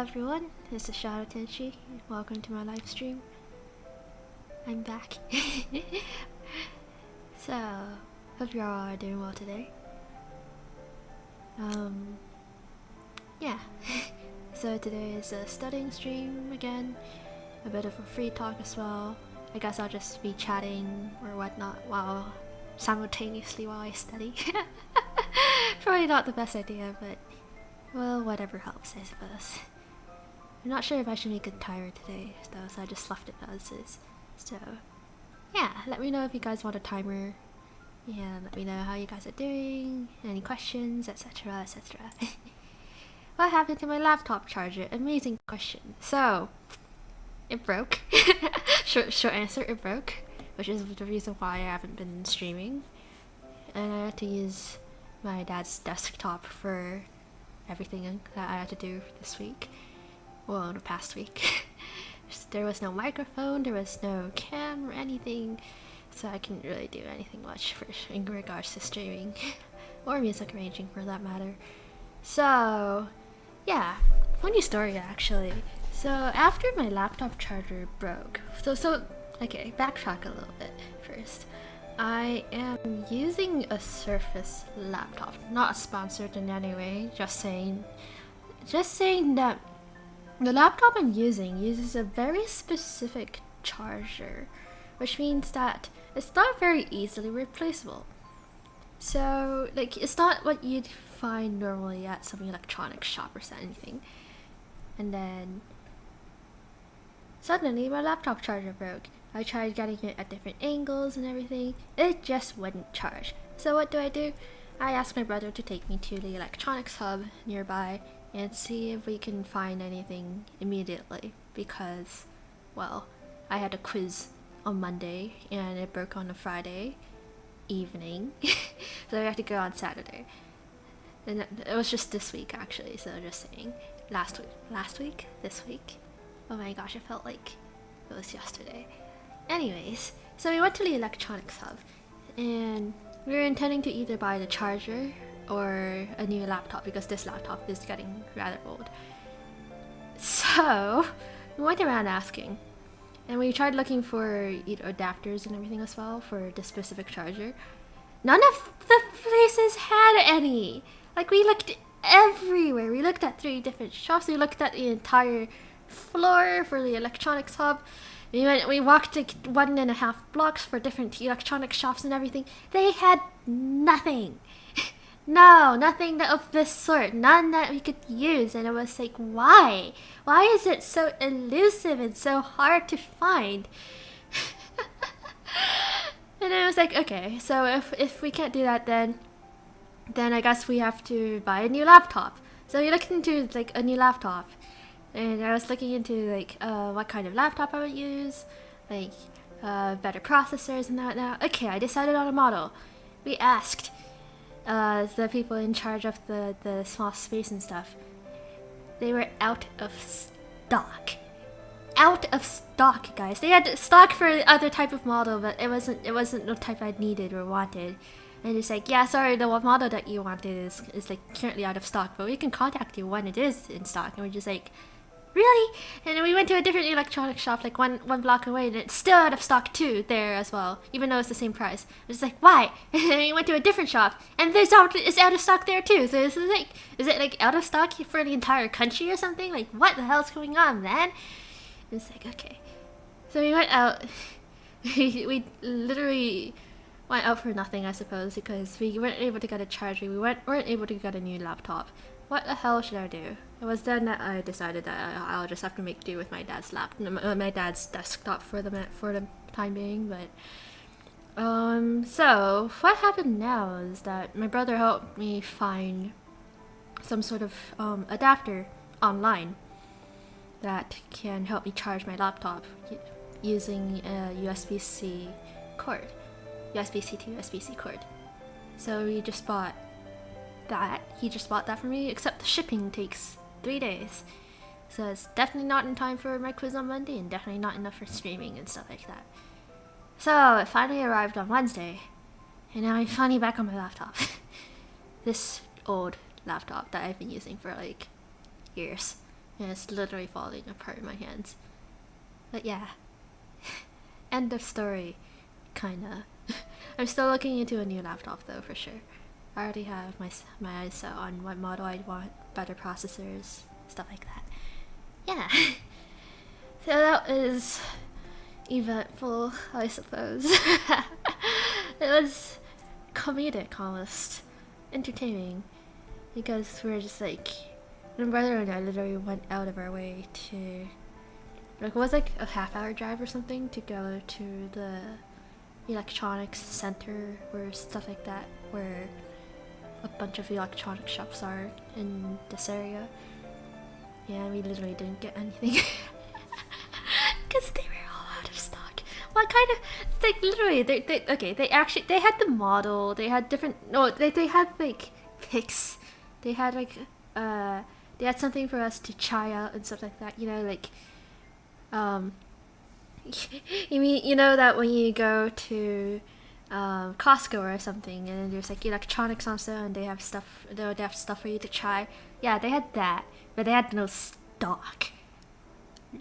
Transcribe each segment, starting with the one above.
everyone, this is Shadow Tenchi. Welcome to my live stream. I'm back. So, hope you all are doing well today. Yeah. So today is a studying stream again. A bit of a free talk as well. I guess I'll just be chatting or whatnot while simultaneously while I study. Probably not the best idea, but well, whatever helps, I suppose. I'm not sure if I should make a timer today, though, so I just left it as is. So, yeah, let me know if you guys want a timer, and let me know how you guys are doing, any questions, etc, etc. What happened to my laptop charger? Amazing question. So, it broke. short answer, it broke, which is the reason why I haven't been streaming. And I had to use my dad's desktop for everything that I had to do this week. Well, the past week. There was no microphone, there was no cam or anything, so I couldn't really do anything much in regards to streaming. Or music arranging for that matter. So, yeah, funny story actually. So after my laptop charger broke, okay, backtrack a little bit first. I am using a Surface laptop, not sponsored in any way, just saying that the laptop I'm using uses a very specific charger, which means that it's not very easily replaceable. So, like, it's not what you'd find normally at some electronics shop or anything. And then suddenly my laptop charger broke. I tried getting it at different angles and everything. It just wouldn't charge. So what do? I asked my brother to take me to the electronics hub nearby and see if we can find anything immediately, because, well, I had a quiz on Monday and it broke on a Friday evening. So I had to go on Saturday. And it was just this week actually, so just saying. Last week? This week? Oh my gosh, it felt like it was yesterday. Anyways, so we went to the electronics hub and we were intending to either buy the charger or a new laptop, because this laptop is getting rather old. So we went around asking, and we tried looking for adapters and everything as well for the specific charger. None of the places had any. Like, we looked everywhere. We looked at 3 different shops. We looked at the entire floor for the electronics hub. We walked like 1.5 blocks for different electronic shops and everything. They had nothing. No, nothing of this sort. None that we could use. And it was like, why? Why is it so elusive and so hard to find? And I was like, okay, so if we can't do that, then I guess we have to buy a new laptop. So we looked into like a new laptop. And I was looking into like what kind of laptop I would use, like better processors and that. Okay, I decided on a model. We asked the people in charge of the small space and stuff. They were out of stock. Out of stock, guys. They had stock for the other type of model, but it wasn't the type I needed or wanted. And it's like, yeah, sorry, the model that you wanted is like currently out of stock, but we can contact you when it is in stock. And we're just like, really? And then we went to a different electronics shop like one block away, and it's still out of stock too there as well, even though it's the same price. It's like, why? And then we went to a different shop, and it's out of stock there too. So it's like, is it like out of stock for the entire country or something? Like, what the hell's going on, man? And it's like, okay. So we went out. we literally went out for nothing, I suppose, because we weren't able to get a charger. We weren't able to get a new laptop. What the hell should I do? It was then that I decided that I'll just have to make do with my dad's desktop for the time being. But so what happened now is that my brother helped me find some sort of adapter online that can help me charge my laptop using a USB-C cord, USB-C to USB-C cord. So we just bought that. He just bought that for me, except the shipping takes 3 days. So it's definitely not in time for my quiz on Monday, and definitely not enough for streaming and stuff like that. So it finally arrived on Wednesday, and now I'm finally back on my laptop. This old laptop that I've been using for like years. and it's literally falling apart in my hands. But yeah, end of story, kinda. I'm still looking into a new laptop though, for sure. I already have my eyes set on what model I want, better processors, stuff like that. Yeah. So that is eventful, I suppose. It was comedic, almost entertaining, because we're just like, my brother and I literally went out of our way to, like, it was like a half-hour drive or something to go to the electronics center or stuff like that, where a bunch of electronic shops are in this area. Yeah, we literally didn't get anything because they were all out of stock. What kind of, like, literally, they had the model, they had different, no, they had like pics, they had like they had something for us to try out and stuff like that, you know, like you mean, you know that when you go to Costco or something, and then there's like electronics on sale, and they have stuff for you to try. Yeah, they had that, but they had no stock.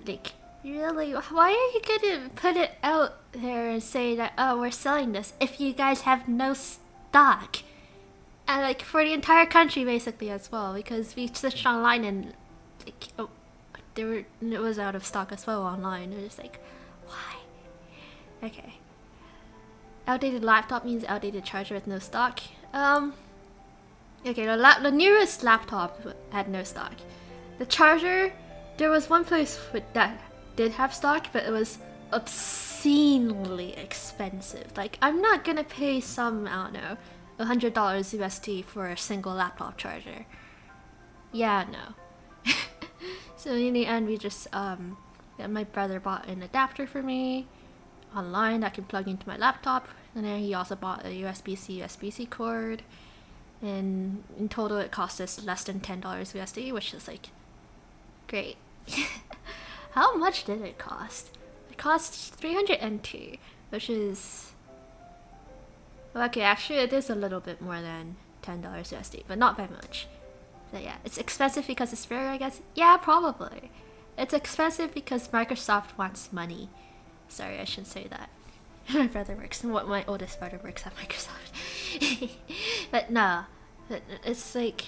Like, really, why are you gonna put it out there and say that, oh, we're selling this if you guys have no stock? And like for the entire country basically as well, because we searched online and like, oh, it was out of stock as well online. It was like, why? Okay. Outdated laptop means outdated charger with no stock. Okay, the nearest laptop had no stock. The charger, there was one place that did have stock, but it was obscenely expensive. Like, I'm not gonna pay some, I don't know, $100 USD for a single laptop charger. Yeah, no. So in the end, we just, my brother bought an adapter for me online that can plug into my laptop, and then he also bought a USB-C cord, and in total it cost us less than $10 USD, which is like great. How much did it cost? It cost 302, which is, well, okay, actually it is a little bit more than $10 USD, but not by much. So yeah, it's expensive because it's rare, I guess. Yeah, probably. It's expensive because Microsoft wants money. Sorry, I shouldn't say that. My brother works, my oldest brother works at Microsoft. But no, it's like,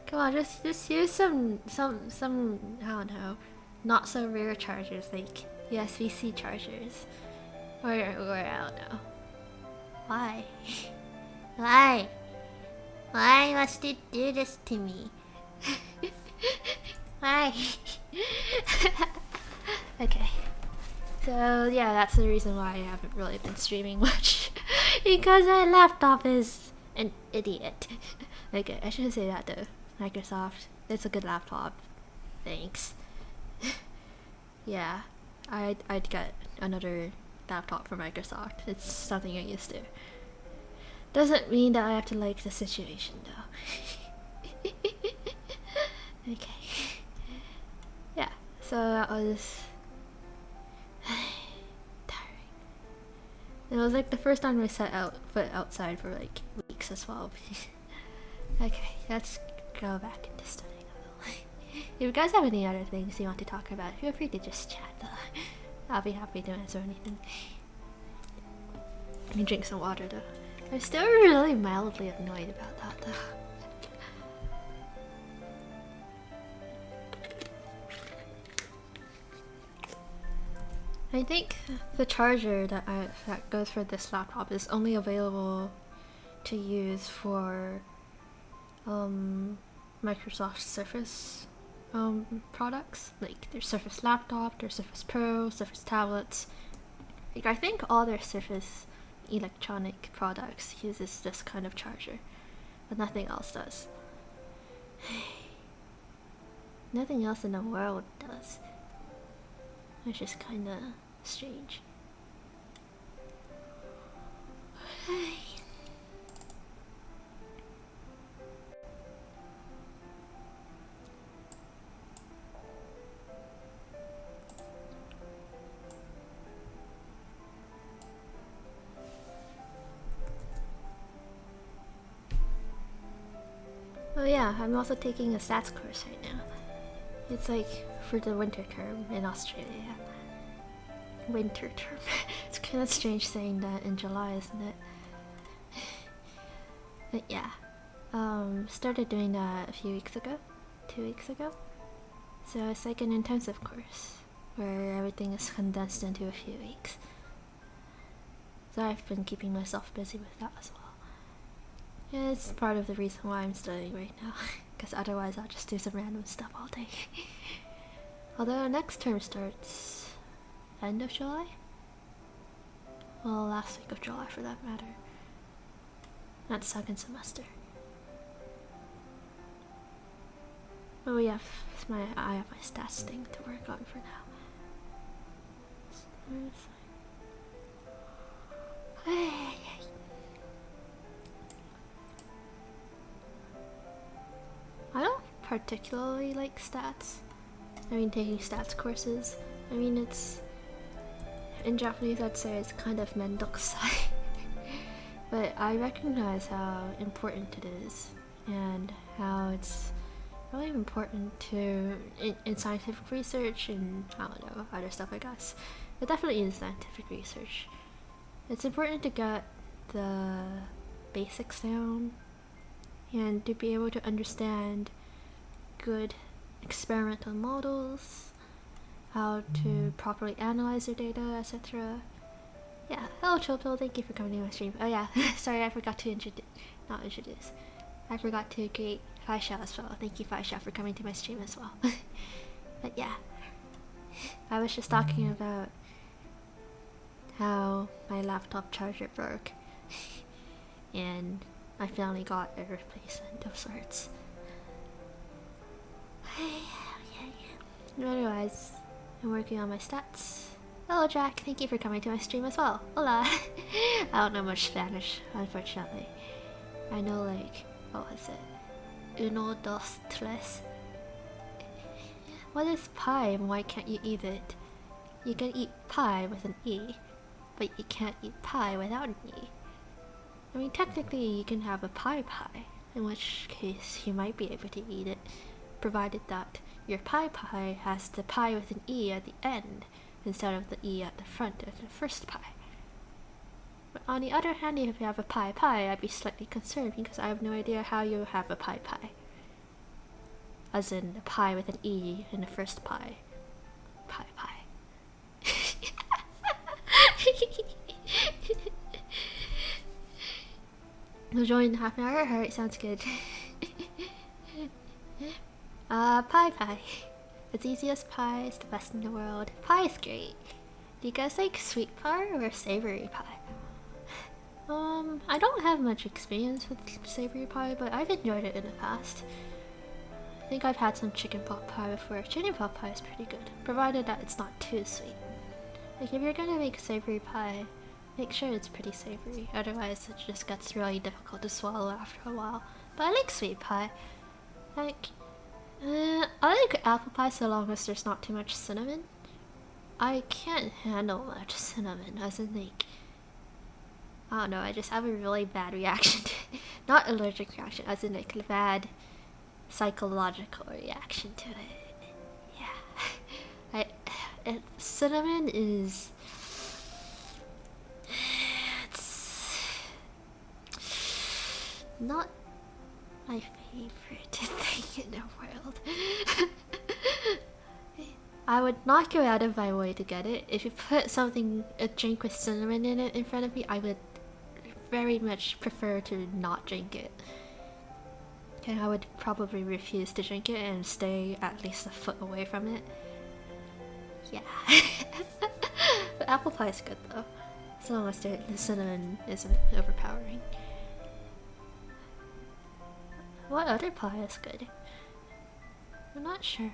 come on, just use some, I don't know, not so rare chargers, like USB-C chargers, or I don't know. Why? Why must you do this to me? Why? Okay. So yeah, that's the reason why I haven't really been streaming much. Because my laptop is an idiot. Okay, I shouldn't say that though. Microsoft, it's a good laptop. Thanks. Yeah, I'd get another laptop from Microsoft. It's something I'm used to. Doesn't mean that I have to like the situation though. Okay. Yeah, so that was tiring. It was like the first time I set foot outside for like weeks as well. Okay, let's go back into studying a little. If you guys have any other things you want to talk about, feel free to just chat though. I'll be happy to answer anything. Let me drink some water though. I'm still really mildly annoyed about that though. I think the charger that goes for this laptop is only available to use for Microsoft Surface products, like their Surface Laptop, their Surface Pro, Surface tablets. Like, I think all their Surface electronic products uses this kind of charger, but nothing else does. Nothing else in the world does, which is kinda strange. Oh yeah, I'm also taking a stats course right now. It's like for the winter term in Australia. Winter term. It's kind of strange saying that in July, isn't it? But yeah. Started doing that a few weeks ago. 2 weeks ago. So it's like an intensive course where everything is condensed into a few weeks. So I've been keeping myself busy with that as well. Yeah, it's part of the reason why I'm studying right now, because otherwise I'll just do some random stuff all day. Although next term starts end of July? Well, last week of July for that matter. Not second semester. Oh yeah, I have my stats thing to work on for now. I don't particularly like stats. I mean, taking stats courses. I mean, it's in Japanese I'd say it's kind of mendokusai. But I recognize how important it is and how it's really important to in scientific research and I don't know, other stuff I guess. But definitely in scientific research. It's important to get the basics down and to be able to understand good experimental models, how to properly analyze your data, etc. Yeah, hello Chilpil, thank you for coming to my stream. Oh yeah, sorry I forgot to introduce. I forgot to greet Faisha as well. Thank you Faisha for coming to my stream as well. But yeah, I was just talking about how my laptop charger broke and I finally got a replacement of sorts. Otherwise, I'm working on my stats. Hello Jack, thank you for coming to my stream as well. Hola! I don't know much Spanish, unfortunately. I know like, what was it? Uno, dos, tres. What is pie and why can't you eat it? You can eat pie with an E, but you can't eat pie without an E. I mean, technically you can have a pie, in which case you might be able to eat it, provided that your pie has the pie with an E at the end, instead of the E at the front of the first pie. But on the other hand, if you have a pie, I'd be slightly concerned because I have no idea how you have a pie. As in, a pie with an E in the first pie. Pie. We'll join in half an hour? Alright, sounds good. Pie. It's easy as pie, it's the best in the world. Pie is great. Do you guys like sweet pie or savory pie? I don't have much experience with savory pie, but I've enjoyed it in the past. I think I've had some chicken pot pie before. Chicken pot pie is pretty good, provided that it's not too sweet. Like if you're gonna make savory pie, make sure it's pretty savory, otherwise it just gets really difficult to swallow after a while. But I like sweet pie. Like, I like apple pie so long as there's not too much cinnamon. I can't handle much cinnamon, as in like, I don't know, I just have a really bad reaction to it. Not allergic reaction, as in like a bad psychological reaction to it. Yeah. Cinnamon is... it's not my favorite thing in the world. I would not go out of my way to get it. If you put a drink with cinnamon in it in front of me, I would very much prefer to not drink it. And I would probably refuse to drink it and stay at least a foot away from it. Yeah. But apple pie is good though, as long as the cinnamon isn't overpowering. What other pie is good? I'm not sure.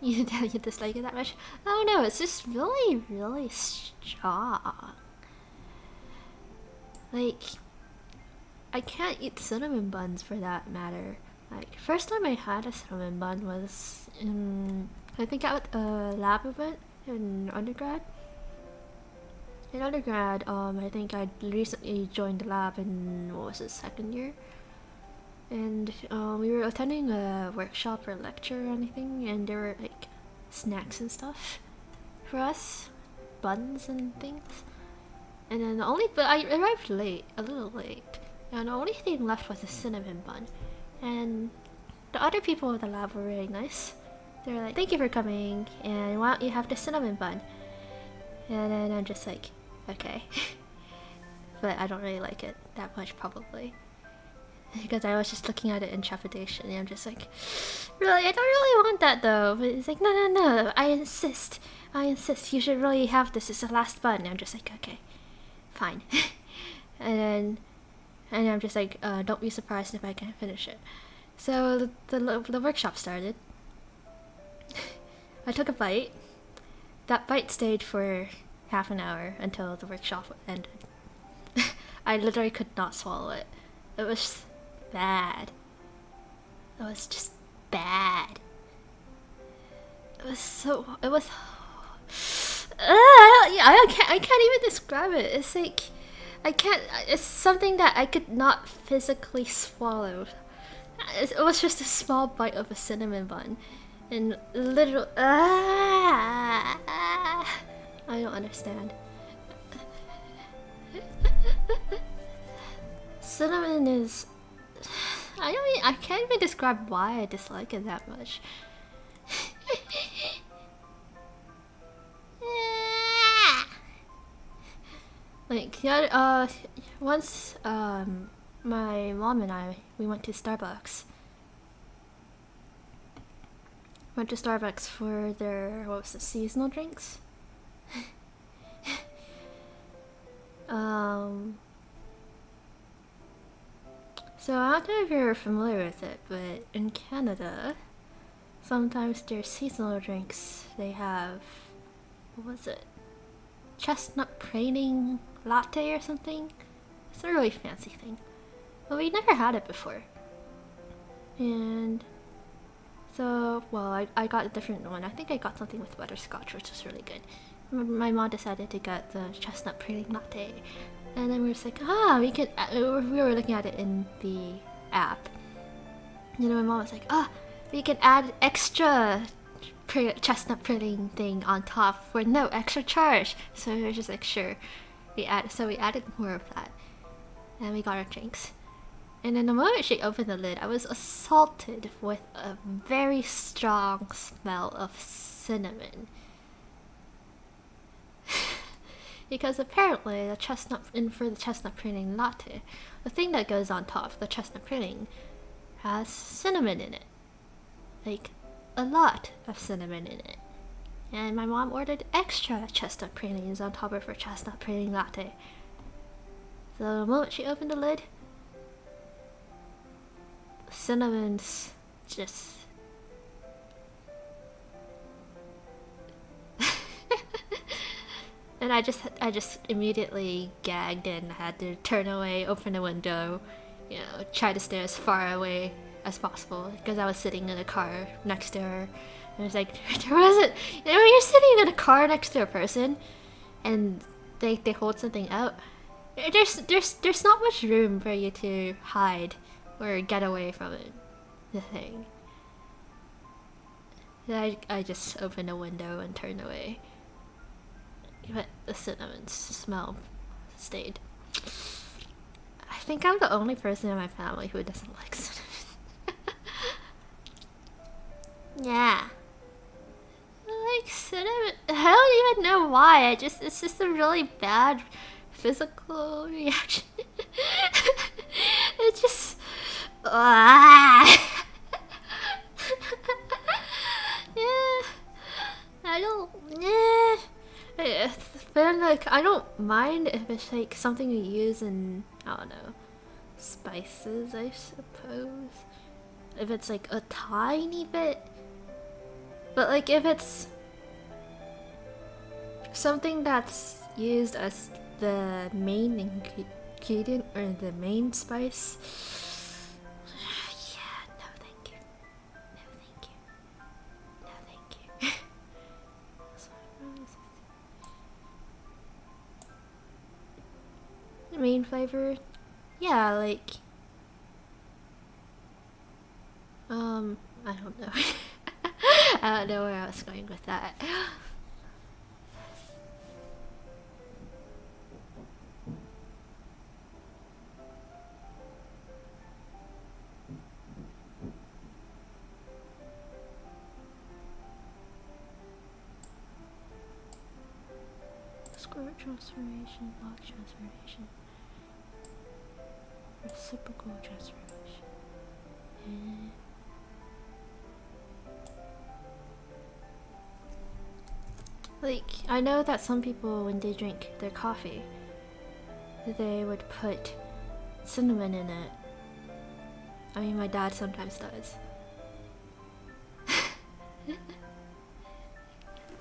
You dislike it that much? I don't know, it's just really, really strong. Like, I can't eat cinnamon buns for that matter. Like, first time I had a cinnamon bun was in, I think at a lab event in undergrad. In undergrad, I think I recently joined the lab in, what was it, second year? and we were attending a workshop or lecture or anything, and there were like snacks and stuff for us, buns and things. And then but I arrived late, a little late, and the only thing left was a cinnamon bun. And the other people in the lab were really nice. They were like, "Thank you for coming, and why don't you have the cinnamon bun?" And then I'm just like, okay. But I don't really like it that much, probably. Because I was just looking at it in trepidation, and I'm just like, really? I don't really want that though. But it's like, no, I insist, you should really have this, it's the last bun. And I'm just like, okay, fine. and I'm just like, don't be surprised if I can't finish it. So the workshop started. I took a bite. That bite stayed for half an hour until the workshop ended. I literally could not swallow it. It was bad. It was just bad. It was I can't even describe it. It's like it's something that I could not physically swallow. It was just a small bite of a cinnamon bun, and literal I don't understand. Cinnamon is I can't even describe why I dislike it that much. Like once my mom and we went to Starbucks. Went to Starbucks for their seasonal drinks. So I don't know if you're familiar with it, but in Canada, sometimes their seasonal drinks, they have, what was it? Chestnut praline latte or something? It's a really fancy thing. But we never had it before. And so, well, I got a different one. I think I got something with butterscotch, which was really good. My mom decided to get the chestnut praline latte. And then we were just like, we could. We were looking at it in the app. You know, my mom was like, we can add extra chestnut praline thing on top for no extra charge. So we were just like, sure. We added more of that, and we got our drinks. And then the moment she opened the lid, I was assaulted with a very strong smell of cinnamon. Because apparently for the chestnut praline latte, the thing that goes on top, the chestnut praline, has cinnamon in it. Like, a lot of cinnamon in it. And my mom ordered extra chestnut pralines on top of her chestnut praline latte. So the moment she opened the lid, the cinnamon's just... And I just immediately gagged and had to turn away, open the window, you know, try to stay as far away as possible because I was sitting in a car next to her. And it was like, there wasn't, you know, when you're sitting in a car next to a person and they hold something out, there's not much room for you to hide or get away from it, the thing. I just opened the window and turned away. But the cinnamon smell stayed. I think I'm the only person in my family who doesn't like cinnamon. Yeah. I like cinnamon. I don't even know why. It's just a really bad physical reaction. It just... Yeah. I don't... Yeah. But like, I don't mind if it's like something you use in, I don't know, spices, I suppose. If it's like a tiny bit. But like if it's something that's used as the main ingredient or the main spice, yeah, no thank you. No thank you. No thank you. The main flavor, yeah, like I don't know. I don't know where I was going with that. Square transformation, block transformation, reciprocal transformation. Like, I know that some people, when they drink their coffee, they would put cinnamon in it. I mean, my dad sometimes does.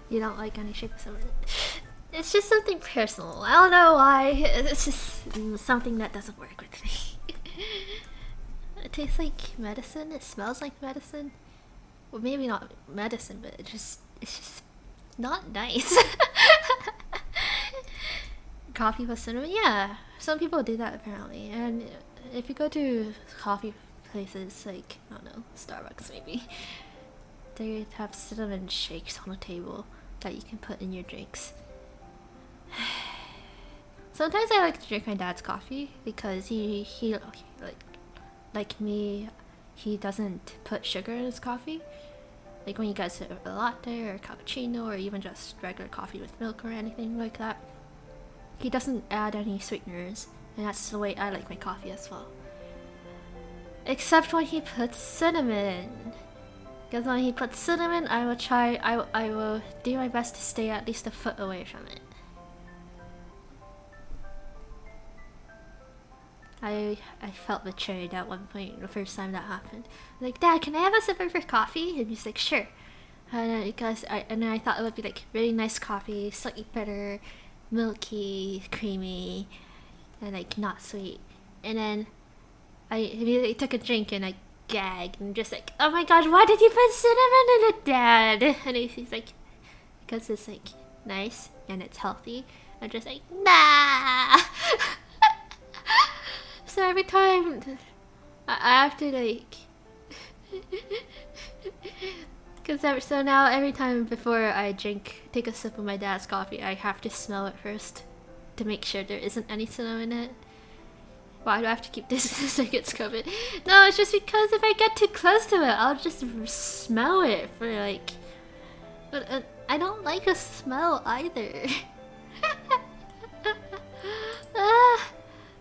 You don't like any shape of cinnamon? It's just something personal. I don't know why. It's just something that doesn't work with me. It tastes like medicine. It smells like medicine. Well, maybe not medicine, but it's just not nice. Coffee with cinnamon? Yeah, some people do that apparently. And if you go to coffee places like, I don't know, Starbucks maybe, they have cinnamon shakes on the table that you can put in your drinks. Sometimes I like to drink my dad's coffee because he like me, he doesn't put sugar in his coffee. Like when you guys have a latte or a cappuccino or even just regular coffee with milk or anything like that, he doesn't add any sweeteners, and that's the way I like my coffee as well. Except when he puts cinnamon. Because when he puts cinnamon, I will do my best to stay at least a foot away from it. I felt betrayed at one point the first time that happened. Like, Dad, can I have a sip of your coffee? And he's like, sure. And because then I thought it would be like really nice coffee, slightly bitter, milky, creamy, and like not sweet. And then I immediately took a drink and I gagged and just like, oh my god, why did you put cinnamon in it, Dad? And he's like, because it's like nice and it's healthy. I'm just like, nah. So every time I have to like, so now every time before I take a sip of my dad's coffee, I have to smell it first to make sure there isn't any cinnamon in it. Why do I have to keep this like it's covered? No, it's just because if I get too close to it, I'll just smell it for like. But I don't like a smell either.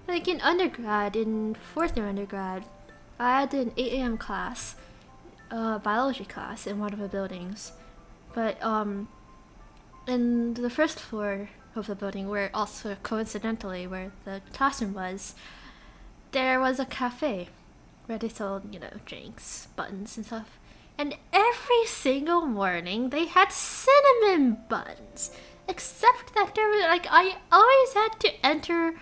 Like in undergrad, in 4th year undergrad, I had an 8 AM class, biology class in one of the buildings. But in the first floor of the building, where also coincidentally where the classroom was, there was a cafe where they sold, you know, drinks, buns and stuff. And every single morning they had cinnamon buns. Except that there were like, I always had to enter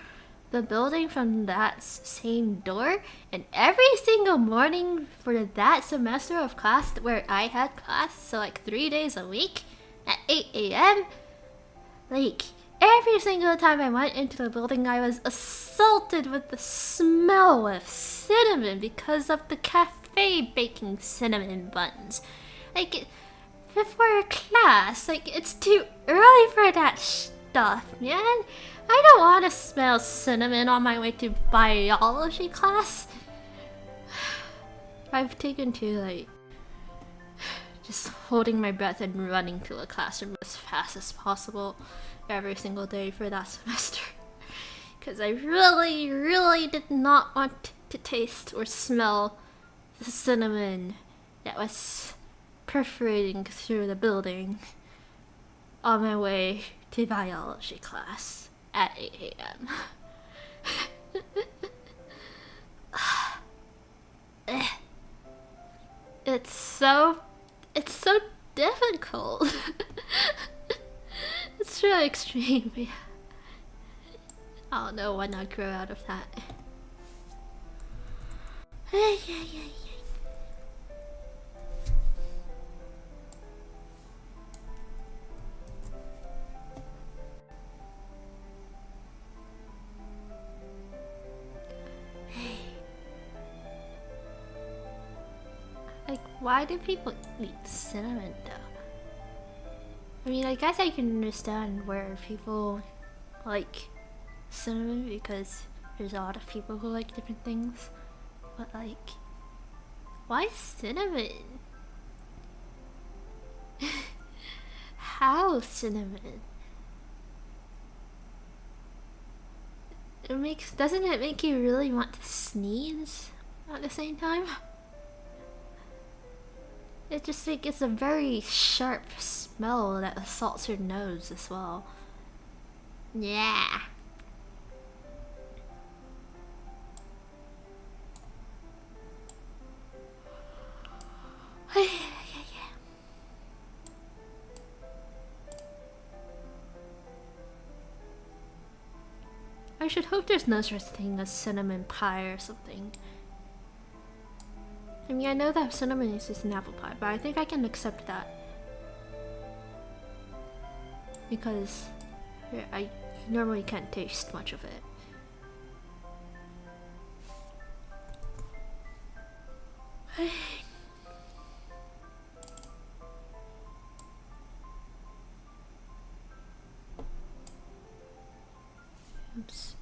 the building from that same door, and every single morning for that semester of class where I had class, so like 3 days a week at 8 AM, like every single time I went into the building I was assaulted with the smell of cinnamon because of the cafe baking cinnamon buns. Like before class, like it's too early for that stuff, man. I don't want to smell cinnamon on my way to biology class. I've taken to like just holding my breath and running to the classroom as fast as possible every single day for that semester. Because I really, really did not want to taste or smell the cinnamon that was perforating through the building on my way to biology class at 8 AM. It's so difficult. It's really extreme. Yeah. I don't know when I grow out of that. I Why do people eat cinnamon though? I mean, I guess I can understand where people like cinnamon because there's a lot of people who like different things. But like, why cinnamon? How cinnamon? Doesn't it make you really want to sneeze at the same time? It just like it's a very sharp smell that assaults your nose as well. Yeah. I should hope there's no such thing as cinnamon pie or something. I mean, I know that cinnamon is just an apple pie, but I think I can accept that. Because I normally can't taste much of it. Oops.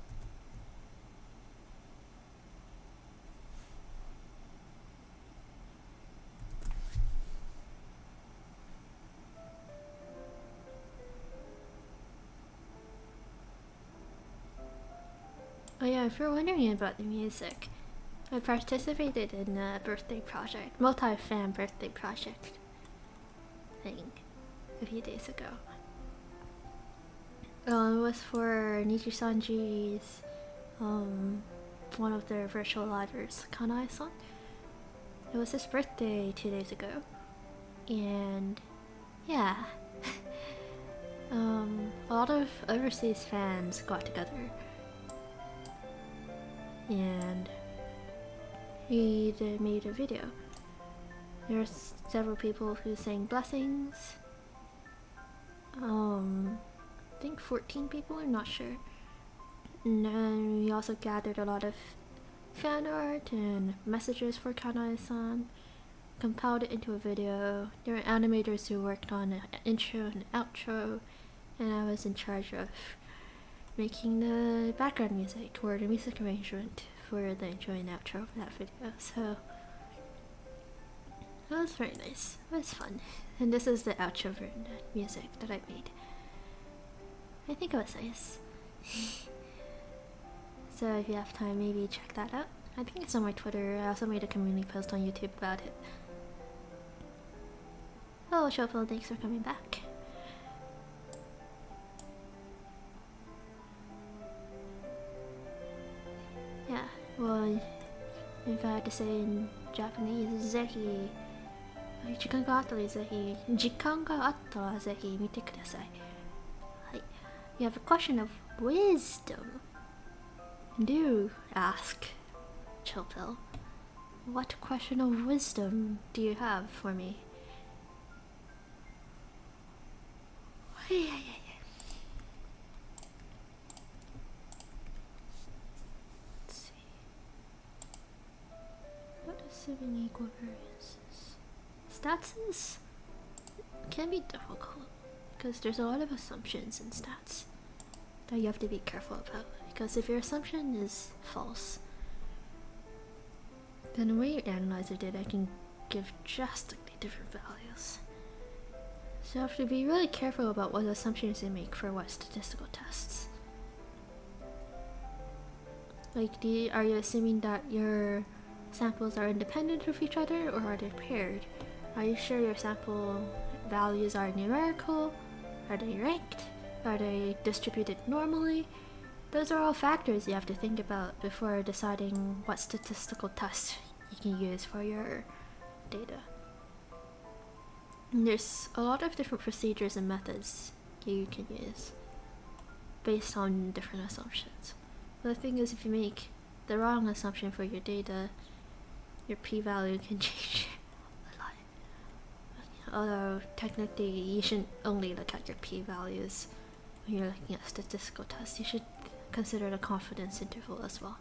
Oh yeah, if you're wondering about the music, I participated in a birthday project, multi-fan birthday project thing a few days ago. It was for Nichi Sanji's, one of their virtual livers, Kanae-san. It was his birthday 2 days ago, and yeah, a lot of overseas fans got together, and we made a video. There were several people who sang blessings. I think 14 people, I'm not sure. And then we also gathered a lot of fan art and messages for Kanae-san, compiled it into a video. There were animators who worked on an intro and outro, and I was in charge of making the background music or the music arrangement for the intro and outro of that video. So that was very nice. It was fun. And this is the outro music that I made. I think it was nice. So if you have time, maybe check that out. I think it's on my Twitter. I also made a community post on YouTube about it. Oh, Shopel, thanks for coming back. Yeah, well, if I had to say in Japanese, ぜひ時間があったらぜひ見てください。はい。You have a question of wisdom. Do ask, Chilpill. What question of wisdom do you have for me? Let's see. What is 7 equal variances? Stats can be difficult because there's a lot of assumptions in stats that you have to be careful about, because if your assumption is false, then the way you analyze your data can give drastically different values. So you have to be really careful about what assumptions you make for what statistical tests. Like, are you assuming that your samples are independent of each other, or are they paired? Are you sure your sample values are numerical? Are they ranked? Are they distributed normally? Those are all factors you have to think about before deciding what statistical test you can use for your data. And there's a lot of different procedures and methods you can use based on different assumptions. But the thing is, if you make the wrong assumption for your data, your p-value can change a lot. Although technically you shouldn't only look at your p-values when you're looking at statistical tests. You should consider the confidence interval as well.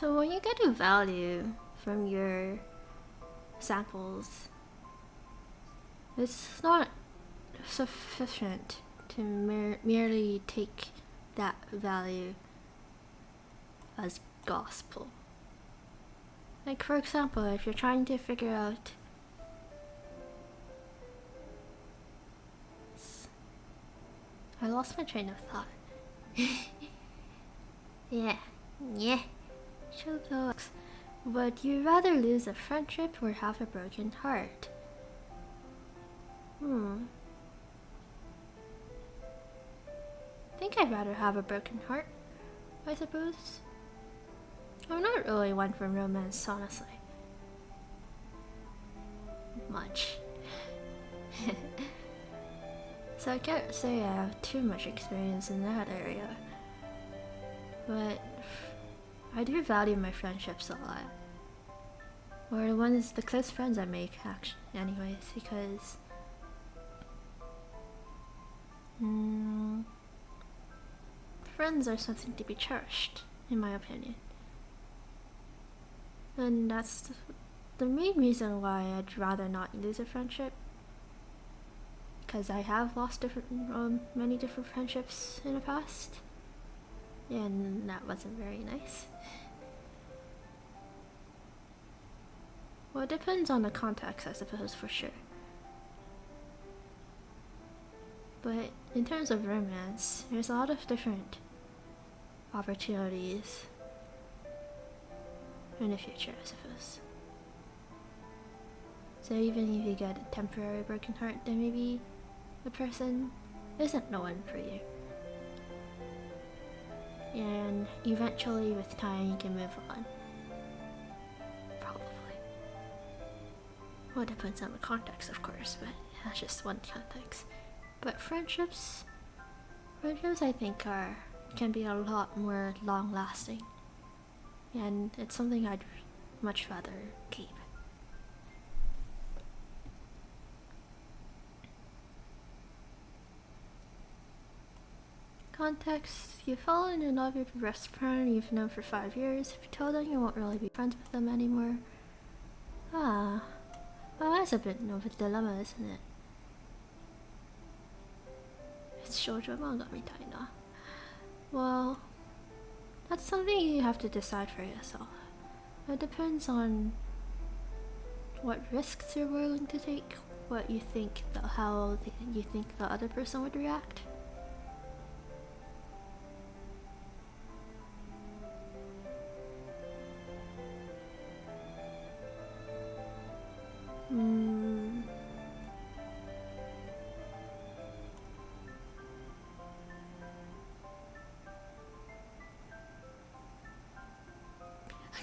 So when you get a value from your samples, it's not sufficient to merely take that value as gospel. Like, for example, if you're trying to figure out I lost my train of thought. Yeah. Showbox. Would you rather lose a friendship or have a broken heart? I think I'd rather have a broken heart, I suppose. I'm not really one for romance, honestly. Much. So I can't say I have too much experience in that area. But I do value my friendships a lot. Or the close friends I make, actually, anyways, because friends are something to be cherished, in my opinion. And that's the main reason why I'd rather not lose a friendship. Because I have lost many different friendships in the past. And that wasn't very nice. Well, it depends on the context, I suppose, for sure. But in terms of romance, there's a lot of different opportunities in the future, I suppose. So even if you get a temporary broken heart, then maybe the person isn't the one for you. And eventually, with time, you can move on. Probably. Well, it depends on the context, of course, but that's just one context. But friendships I think can be a lot more long-lasting. And it's something I'd much rather keep. Context: you've fallen in love with your best friend you've known for 5 years. If you tell them you won't really be friends with them anymore. Well, that's a bit of a dilemma, isn't it? It's shoujo manga mitai na. Well, that's something you have to decide for yourself. It depends on what risks you're willing to take, what you think, how you think the other person would react.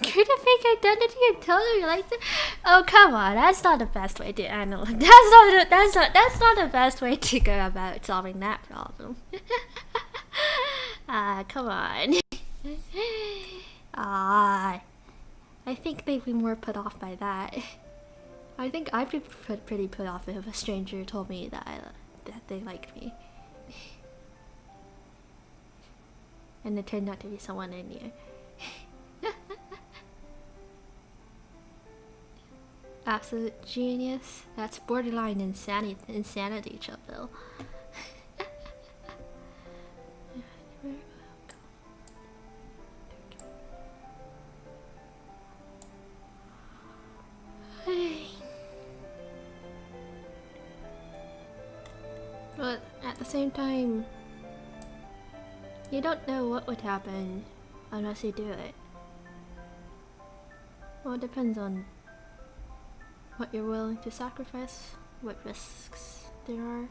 Create a fake identity and totally like that. Oh, come on, that's not the best way to analyze. That's not the best way to go about solving that problem. Come on. I think they'd be more put off by that. I think I'd be pretty put off if a stranger told me that they liked me. And it turned out to be someone I knew. Absolute genius. That's borderline insanity, Chubbill. But at the same time, you don't know what would happen unless you do it. Well, it depends on what you're willing to sacrifice, what risks there are.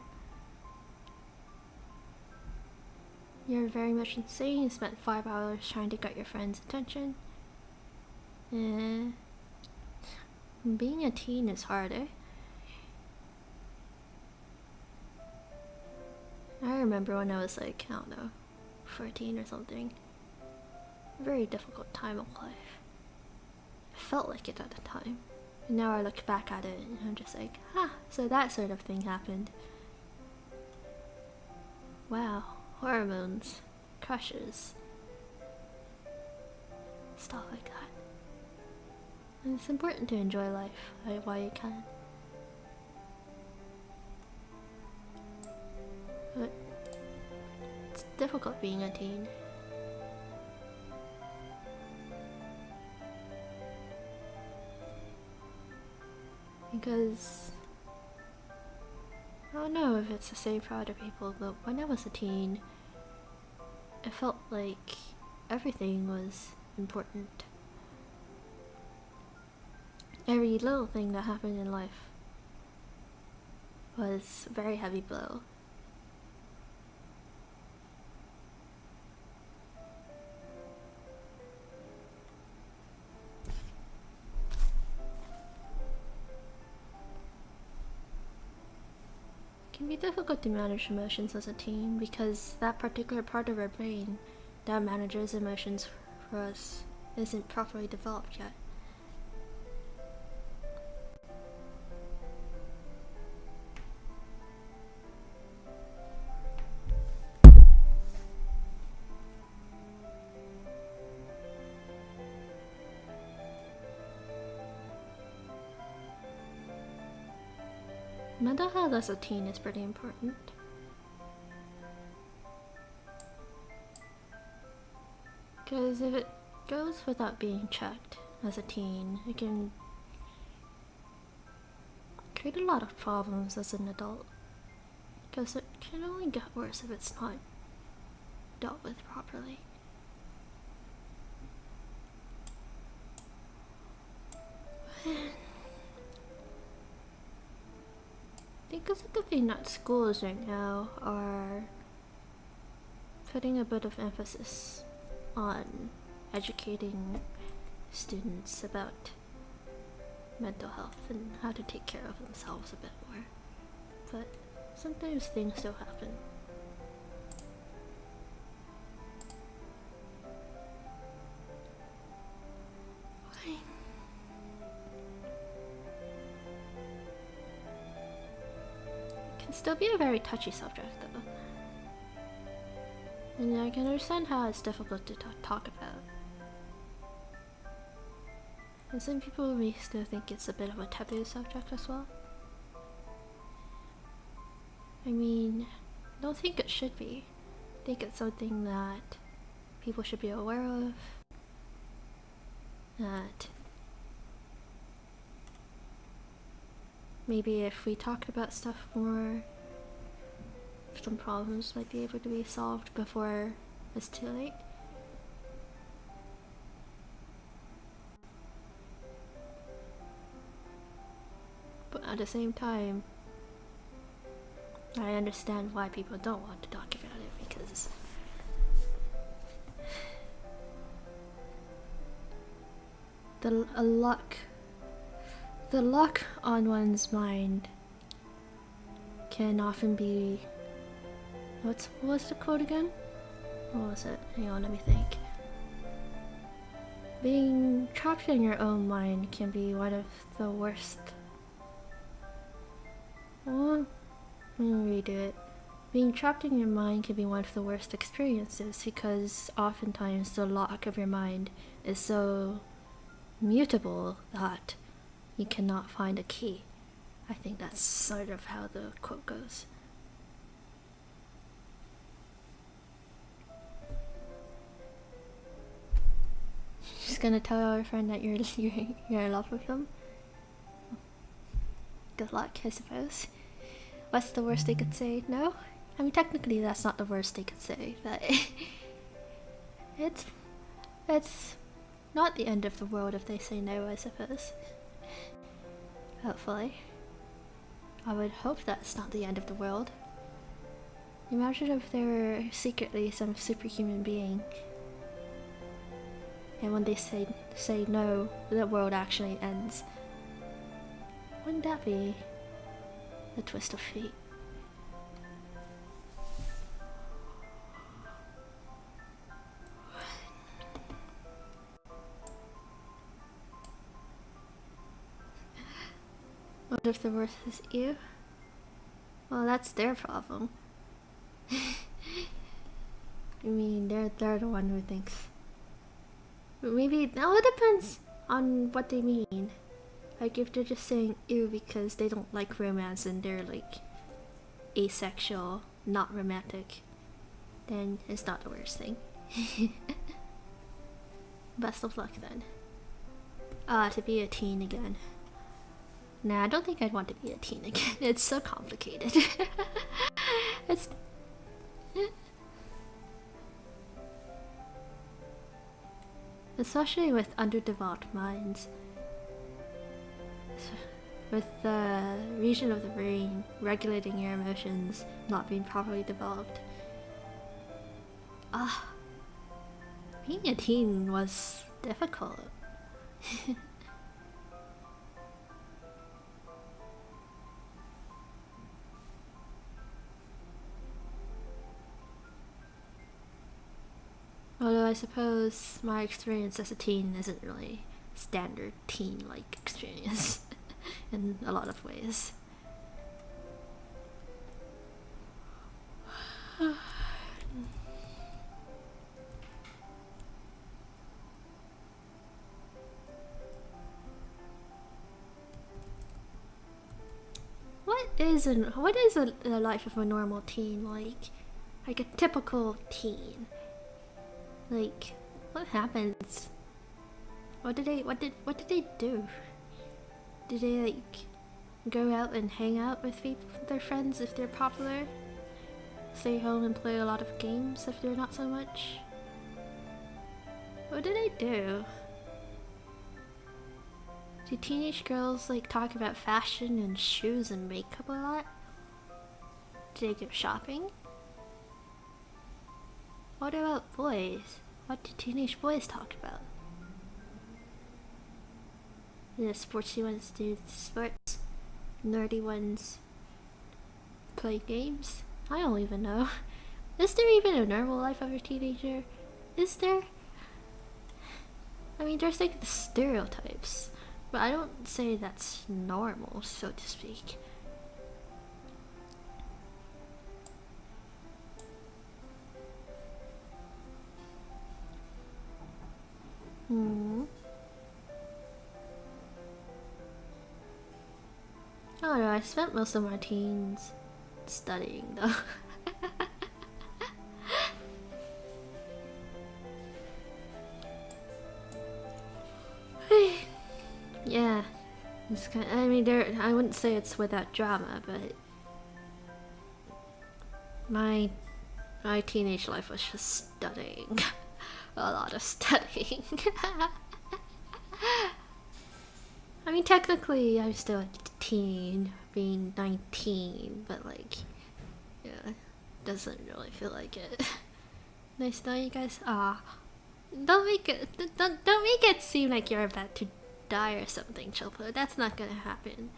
You're very much insane. You spent 5 hours trying to get your friend's attention. Being a teen is hard, eh? I remember when I was like, I don't know, 14 or something. Very difficult time of life. I felt like it at the time. And now I look back at it and I'm just like, so that sort of thing happened. Wow, hormones, crushes. stuff like that. And it's important to enjoy life while you can. But it's difficult being a teen. Because I don't know if it's the same for other people, but when I was a teen, it felt like everything was important. Every little thing that happened in life was a very heavy blow. It can be difficult to manage emotions as a teen because that particular part of our brain that manages emotions for us isn't properly developed yet. Mental health as a teen is pretty important. Because if it goes without being checked as a teen, it can create a lot of problems as an adult. Because it can only get worse if it's not dealt with properly. Because of the thing that schools right now are putting a bit of emphasis on educating students about mental health and how to take care of themselves a bit more. But sometimes things still happen. It can still be a very touchy subject though. And I can understand how it's difficult to talk about. And some people may still think it's a bit of a taboo subject as well. I mean, I don't think it should be. I think it's something that people should be aware of. That maybe if we talked about stuff more, some problems might be able to be solved before it's too late. But at the same time, I understand why people don't want to talk about it, because the luck on one's mind can often be... What was the quote again? What was it? Hang on, let me think. Being trapped in your own mind can be one of the worst... Well, let me redo it. Being trapped in your mind can be one of the worst experiences because oftentimes the lock of your mind is so mutable that you cannot find a key. I think that's sort of how the quote goes. Just gonna tell our friend that you're in love with them. Good luck, I suppose. What's the worst they could say? No? I mean, technically that's not the worst they could say, but it's not the end of the world if they say no, I suppose. Hopefully. I would hope that's not the end of the world. Imagine if they were secretly some superhuman being, and when they say no, the world actually ends. Wouldn't that be a twist of fate? What if the worst is you? Well, that's their problem. I mean, they're the one who thinks Maybe now it depends on what they mean. Like if they're just saying ew because they don't like romance and they're like asexual, not romantic, then it's not the worst thing. Best of luck then. To be a teen again. Nah, I don't think I'd want to be a teen again. It's so complicated. It's... Especially with underdeveloped minds. With the region of the brain regulating your emotions not being properly developed. Being a teen was difficult. Although I suppose my experience as a teen isn't really standard teen-like experience in a lot of ways. What is a life of a normal teen like? Like a typical teen. Like, what happens? What did they do? Did they like go out and hang out with their friends if they're popular? Stay home and play a lot of games if they're not so much? What do they do? Do teenage girls like talk about fashion and shoes and makeup a lot? Do they go shopping? What about boys? What do teenage boys talk about? The sportsy ones do sports, nerdy ones play games. I don't even know. Is there even a normal life of a teenager? Is there? I mean, there's like the stereotypes, but I don't say that's normal, so to speak. I don't know, I spent most of my teens studying though. Yeah, it's kind of, I mean, I wouldn't say it's without drama, but my teenage life was just studying. A lot of studying. I mean, technically, I'm still a teen, being 19, but like, yeah, doesn't really feel like it. Nice knowing you guys. Don't make it seem like you're about to die or something, Chilpo. That's not gonna happen.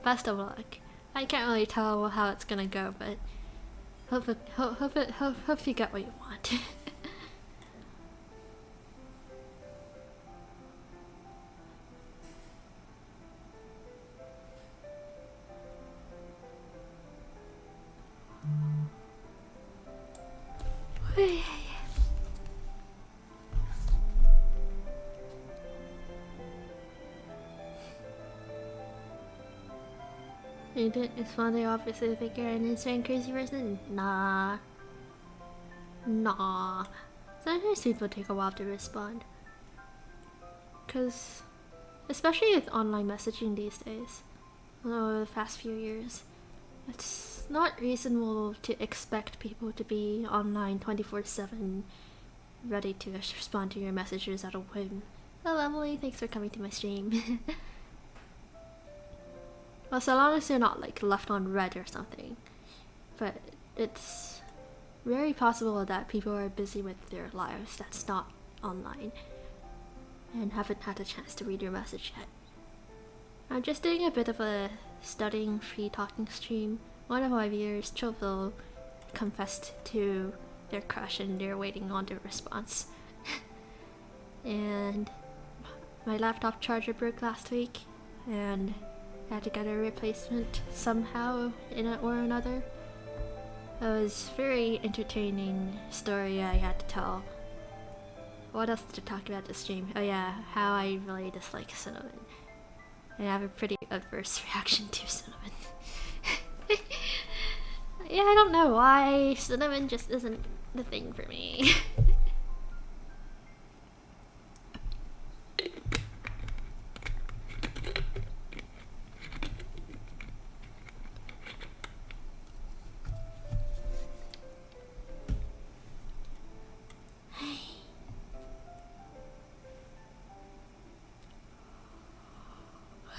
Best of luck. I can't really tell how it's gonna go, but hope you get what you want. Is Father obviously think you're an insane crazy person? Nah. Sometimes people take a while to respond. Cause, especially with online messaging these days, over the past few years, it's not reasonable to expect people to be online 24/7, ready to respond to your messages at a whim. Hello Emily, thanks for coming to my stream. Well, so long as they're not like left on red or something. But it's very possible that people are busy with their lives that's not online and haven't had a chance to read your message yet. I'm just doing a bit of a studying free talking stream. One of my viewers, Chilville, confessed to their crush and they're waiting on their response. And my laptop charger broke last week and I had to get a replacement somehow or another. It was a very entertaining story I had to tell. What else to talk about this stream? Oh yeah, how I really dislike cinnamon. And I have a pretty adverse reaction to cinnamon. Yeah, I don't know why. Cinnamon just isn't the thing for me.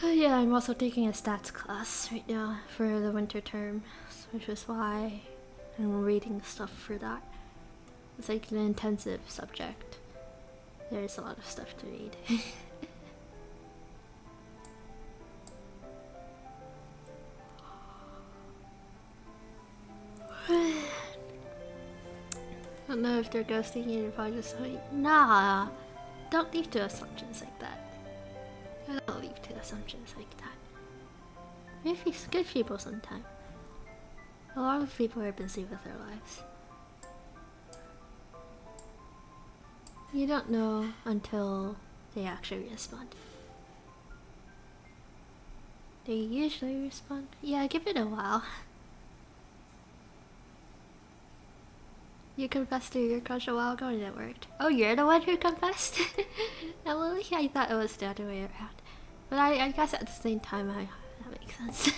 Yeah, I'm also taking a stats class right now for the winter term, which is why I'm reading stuff for that. It's like an intensive subject. There's a lot of stuff to read. I don't know if they're ghosting you, they're probably just like, nah, don't leave to assumptions like that. I don't leave to assumptions like that. Maybe it's good people sometimes. A lot of people are busy with their lives. You don't know until they actually respond. They usually respond. Yeah, give it a while. You confessed to your crush a while ago and it worked. Oh, you're the one who confessed? Emily? I thought it was the other way around. But I guess at the same time, that makes sense.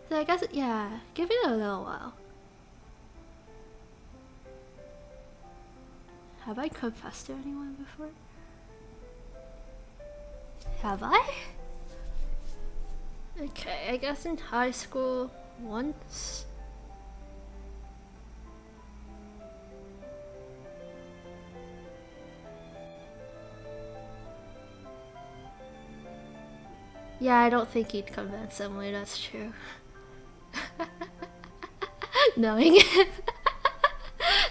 So I guess, yeah, give it a little while. Have I confessed to anyone before? Have I? Okay, I guess in high school, once. Yeah, I don't think he'd convince Emily, that's true. Knowing it.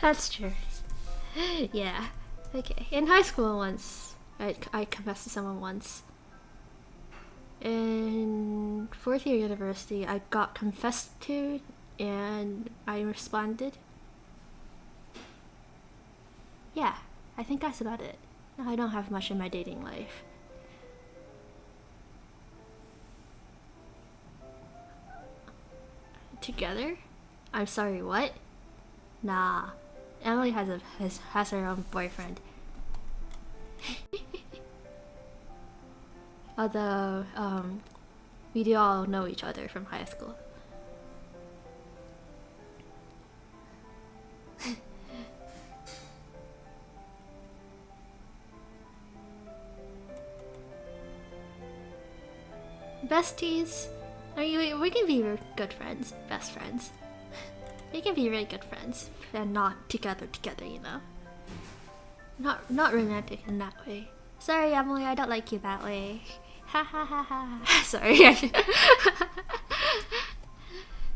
That's true. Yeah. Okay. In high school once, I confessed to someone once. In fourth year university, I got confessed to and I responded. Yeah, I think that's about it. I don't have much in my dating life. Together? I'm sorry, what? Nah. Emily has her own boyfriend. Although, we do all know each other from high school. Besties? I mean, we can be good friends, best friends. We can be really good friends, and not together, you know. Not romantic in that way. Sorry, Emily, I don't like you that way. Ha ha ha ha. Sorry.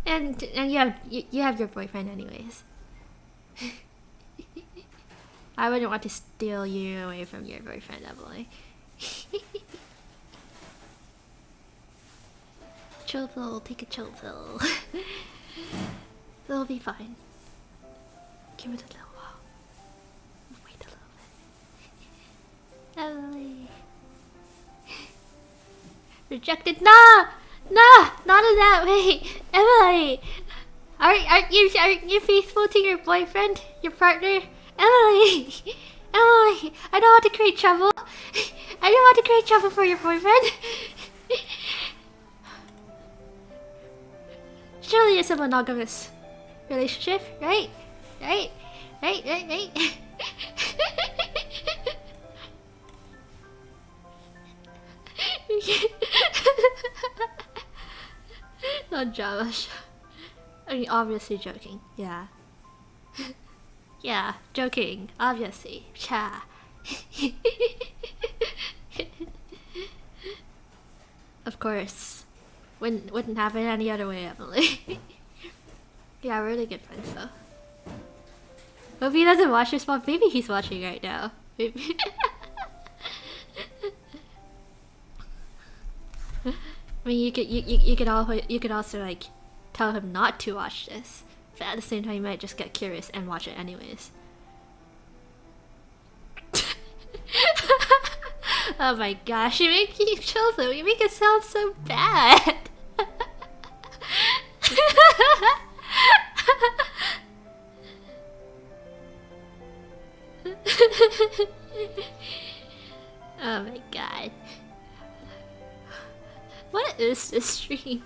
and you have your boyfriend anyways. I wouldn't want to steal you away from your boyfriend, Emily. Chill pill, take a chill pill. It'll be fine. Give it a little while. Wait a little bit. Emily. Rejected? Nah! Nah! Not in that way! Emily! Aren't you faithful to your boyfriend? Your partner? Emily! Emily! I don't want to create trouble. I don't want to create trouble for your boyfriend. Surely it's a monogamous relationship, right? Right? Not drama show. I mean, obviously joking. Yeah. Yeah, joking. Obviously. Cha. Of course. Wouldn't happen any other way, Emily. Yeah, we're really good friends though. Hope he doesn't watch this one. Maybe he's watching right now. Maybe. I mean, you could also like tell him not to watch this. But at the same time, you might just get curious and watch it anyways. Oh my gosh, you make you children, you make it sound so bad. Oh my god. What is this stream?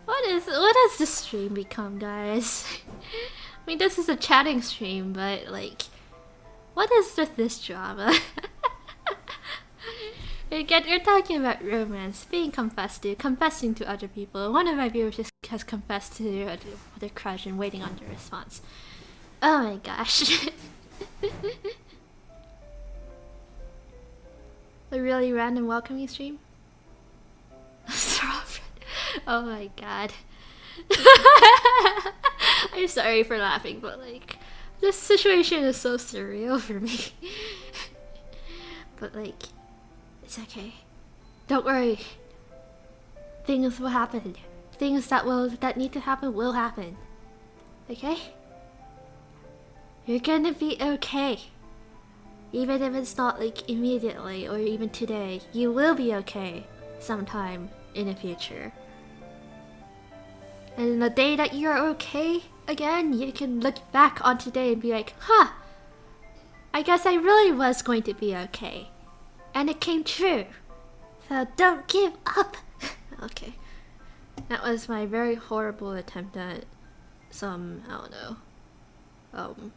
What has this stream become, guys? I mean, this is a chatting stream, but like, what is with this drama? Again, you're talking about romance, being confessed to, confessing to other people. One of my viewers just has confessed to their crush and waiting on their response. Oh my gosh. A really random welcoming stream? Oh my god. I'm sorry for laughing, but like, this situation is so surreal for me. But like, it's okay. Don't worry. Things will happen. Things that need to happen will happen. Okay? You're gonna be okay. Even if it's not like immediately or even today, you will be okay sometime in the future. And the day that you're okay again, you can look back on today and be like, huh, I guess I really was going to be okay. And it came true. So don't give up. Okay. That was my very horrible attempt at some, I don't know,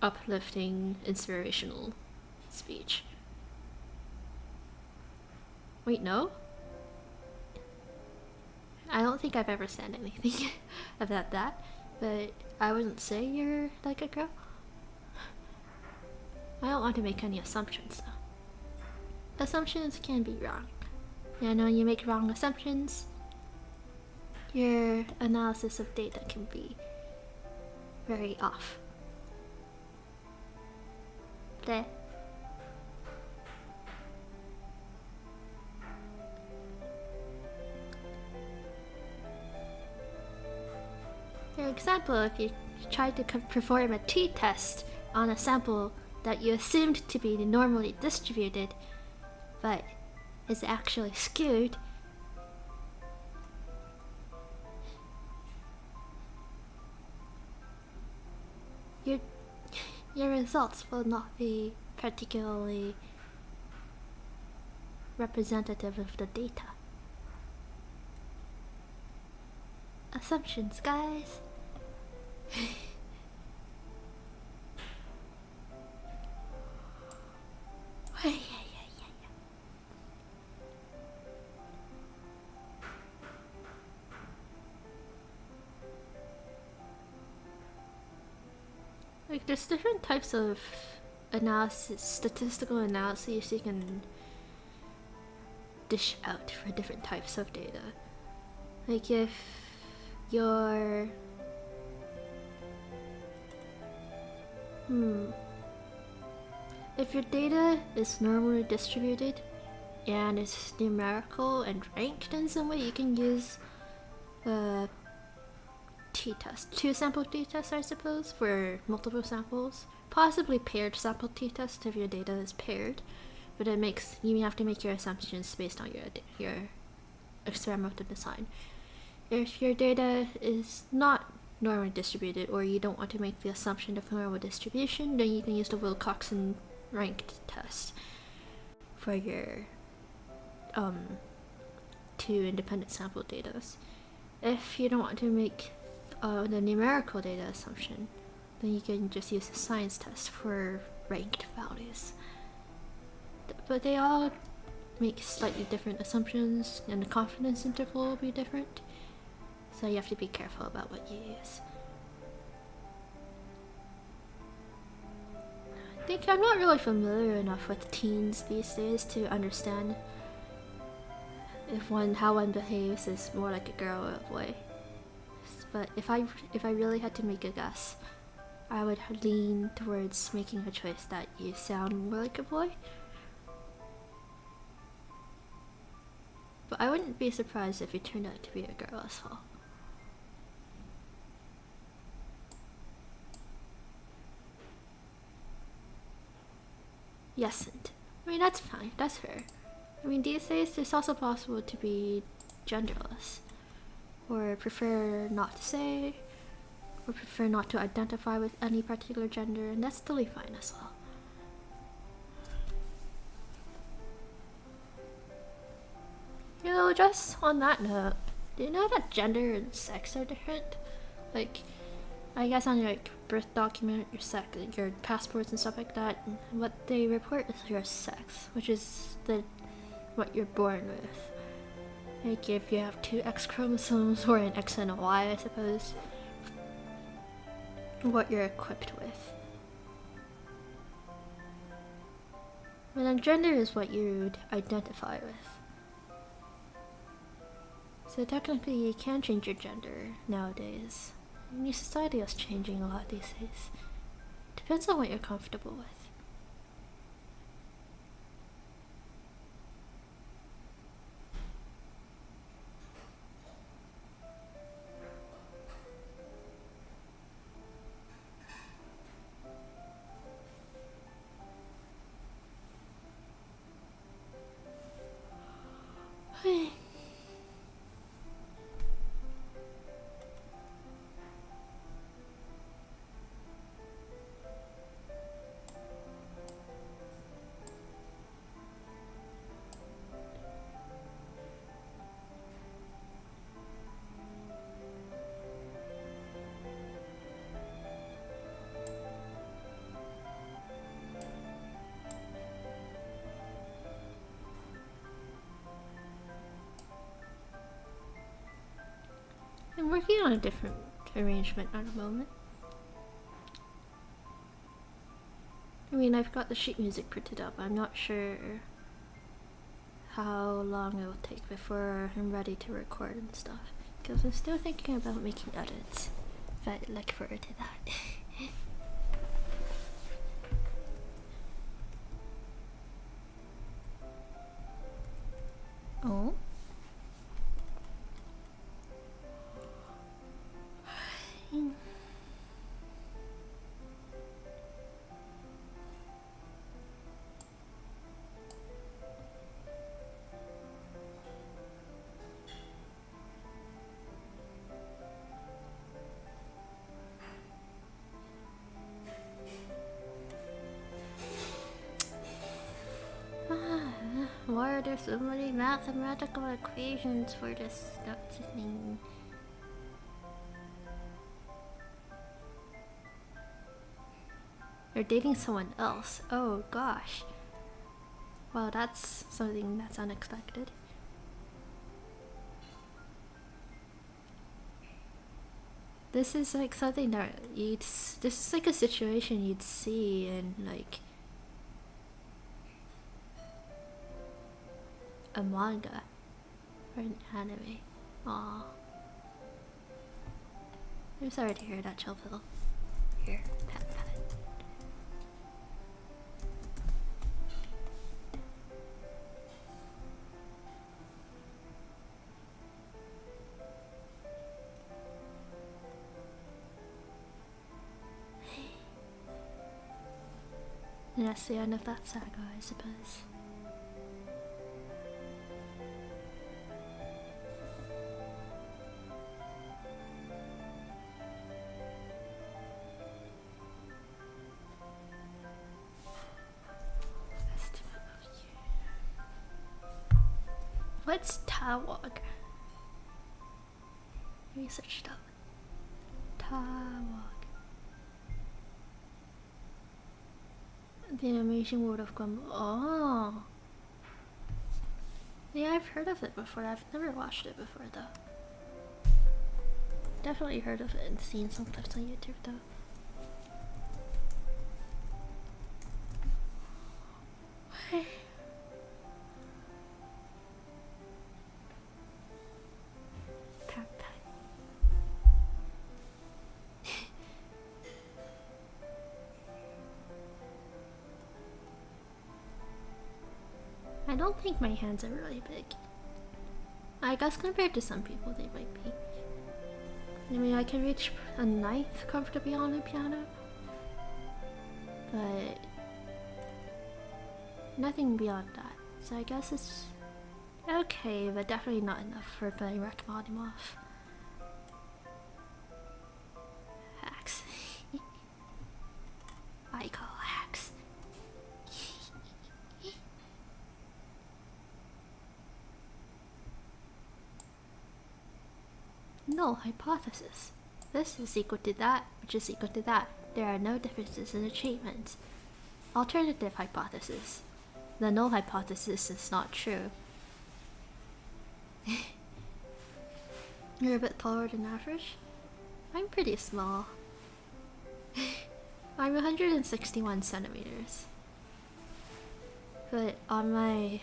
uplifting, inspirational speech. Wait, no? I don't think I've ever said anything about that, but I wouldn't say you're like a girl. I don't want to make any assumptions though. Assumptions can be wrong. And when you make wrong assumptions, your analysis of data can be very off. Bleh. For example, if you tried to perform a t-test on a sample that you assumed to be normally distributed, but is actually skewed, your results will not be particularly representative of the data. Assumptions, guys. Like, there's different types of analysis, statistical analyses you can dish out for different types of data. Like, if your if your data is normally distributed and is numerical and ranked in some way, you can use t-test, 2-sample t-test, I suppose, for multiple samples. Possibly paired sample t-test if your data is paired, but you have to make your assumptions based on your experimental design. If your data is not normally distributed, or you don't want to make the assumption of normal distribution, then you can use the Wilcoxon ranked test for your 2 independent sample data. If you don't want to make the numerical data assumption, then you can just use the science test for ranked values. But they all make slightly different assumptions, and the confidence interval will be different. So you have to be careful about what you use. I think I'm not really familiar enough with teens these days to understand how one behaves is more like a girl or a boy. But if I really had to make a guess, I would lean towards making a choice that you sound more like a boy. But I wouldn't be surprised if you turned out to be a girl as well. yesn't. I mean, that's fine, that's fair. I mean, these days it's also possible to be genderless, or prefer not to say, or prefer not to identify with any particular gender, and that's totally fine as well. You know, just on that note, do you know that gender and sex are different? Like, I guess on your like birth document, your sex, like your passports and stuff like that, what they report is your sex, which is what you're born with. Like if you have 2 X chromosomes or an X and a Y, I suppose, what you're equipped with. But then gender is what you'd identify with. So technically you can change your gender nowadays. I mean, society is changing a lot these days. Depends on what you're comfortable with. I'm working on a different arrangement at the moment. I mean, I've got the sheet music printed up. I'm not sure how long it will take before I'm ready to record and stuff, because I'm still thinking about making edits, if I'd look forward to that. Oh? Why are there so many mathematical equations for this thing? You're dating someone else. Oh gosh. Well, that's something that's unexpected. This is like something that this is like a situation you'd see in like a manga or an anime. Aww. I'm sorry to hear that, Chillpill. Here, pat it. And that's the end of that saga, I suppose. What's Tawag? Research stuff. Tawag. The animation world of Gumball. Oh. Yeah, I've heard of it before. I've never watched it before though. Definitely heard of it and seen some clips on YouTube though. I don't think my hands are really big. I guess compared to some people they might be. I mean, I can reach a ninth comfortably on a piano, but Nothing beyond that. So I guess it's okay, but definitely not enough for playing Rachmaninoff. Hacks. I call hacks. Null hypothesis. This is equal to that, which is equal to that. There are no differences in achievements. Alternative hypothesis. The null hypothesis is not true. You're a bit taller than average? I'm pretty small. I'm 161 centimeters. But on my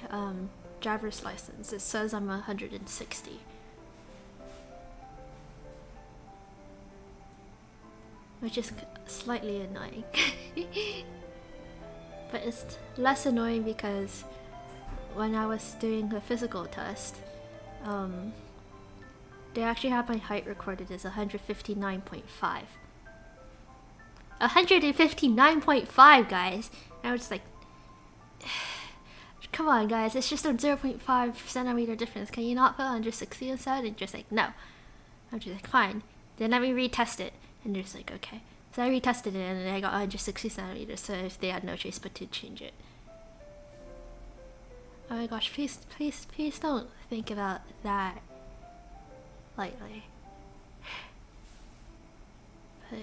driver's license it says I'm 160. Which is slightly annoying. But it's less annoying because when I was doing the physical test, they actually have my height recorded as 159.5. 159.5, guys! And I was like, come on guys, it's just a 0.5 centimeter difference. Can you not put 160 instead? And just like, no. I'm just like, fine. Then let me retest it. And they're just like, okay. So I retested it and I got 160 centimeters, so if they had no choice but to change it. Oh my gosh, please, please, please don't think about that lightly. But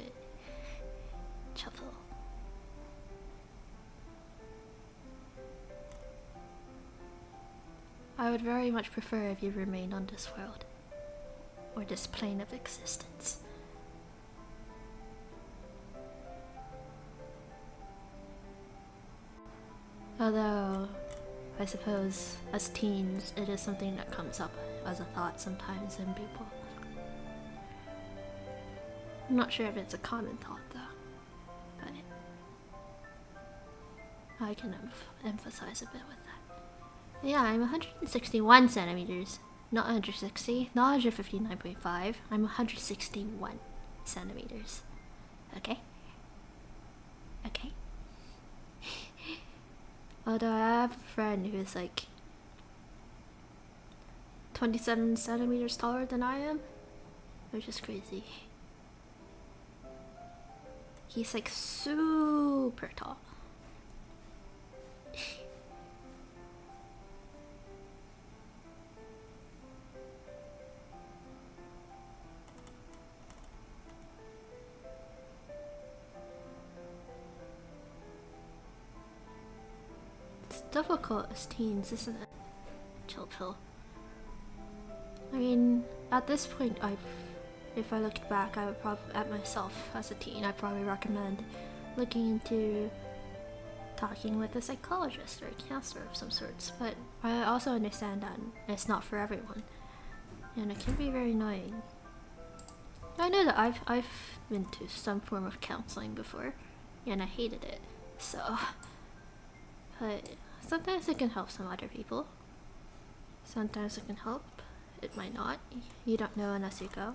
chuffle. I would very much prefer if you remained on this world, or this plane of existence. Although, I suppose, as teens, it is something that comes up as a thought sometimes in people. I'm not sure if it's a common thought though, but I can emphasize a bit with that. Yeah, I'm 161 centimeters, not 160, not 159.5, I'm 161 centimeters. Okay? Okay? Although I have a friend who is like 27 centimeters taller than I am, which is crazy. He's like super tall. It's difficult as teens, isn't it? Chill pill. I mean, at this point, if I looked back, I would probably, at myself as a teen, I'd probably recommend looking into talking with a psychologist or a counselor of some sorts. But I also understand that it's not for everyone, and it can be very annoying. I know that I've been to some form of counseling before, and I hated it. So, but sometimes it can help some other people. Sometimes it can help. It might not. You don't know unless you go.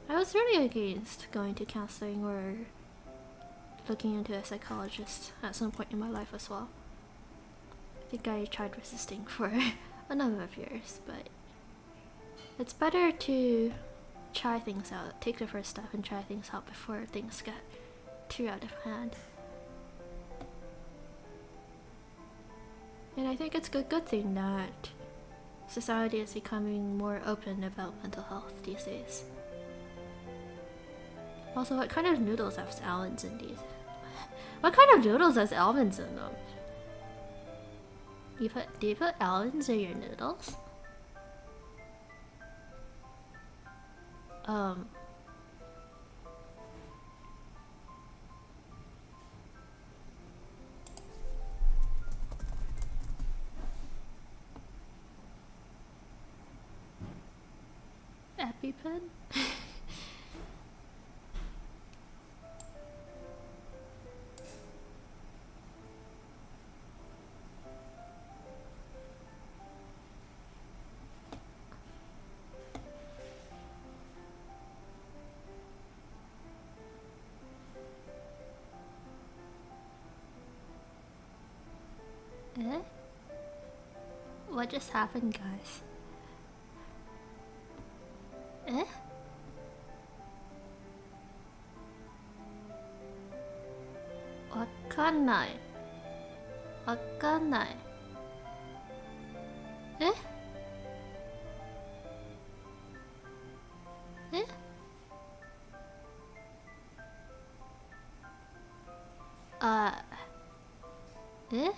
I was really against going to counseling or looking into a psychologist at some point in my life as well. I think I tried resisting for a number of years, but it's better to try things out, take the first step and try things out before things get too out of hand. And I think it's a good thing that society is becoming more open about mental health these days. Also, what kind of noodles have almonds in these? What kind of noodles has almonds in them? Do you put almonds in your noodles? EpiPen? What just happened, guys? Eh? Wakannai. Wakannai. Eh? Eh? Eh?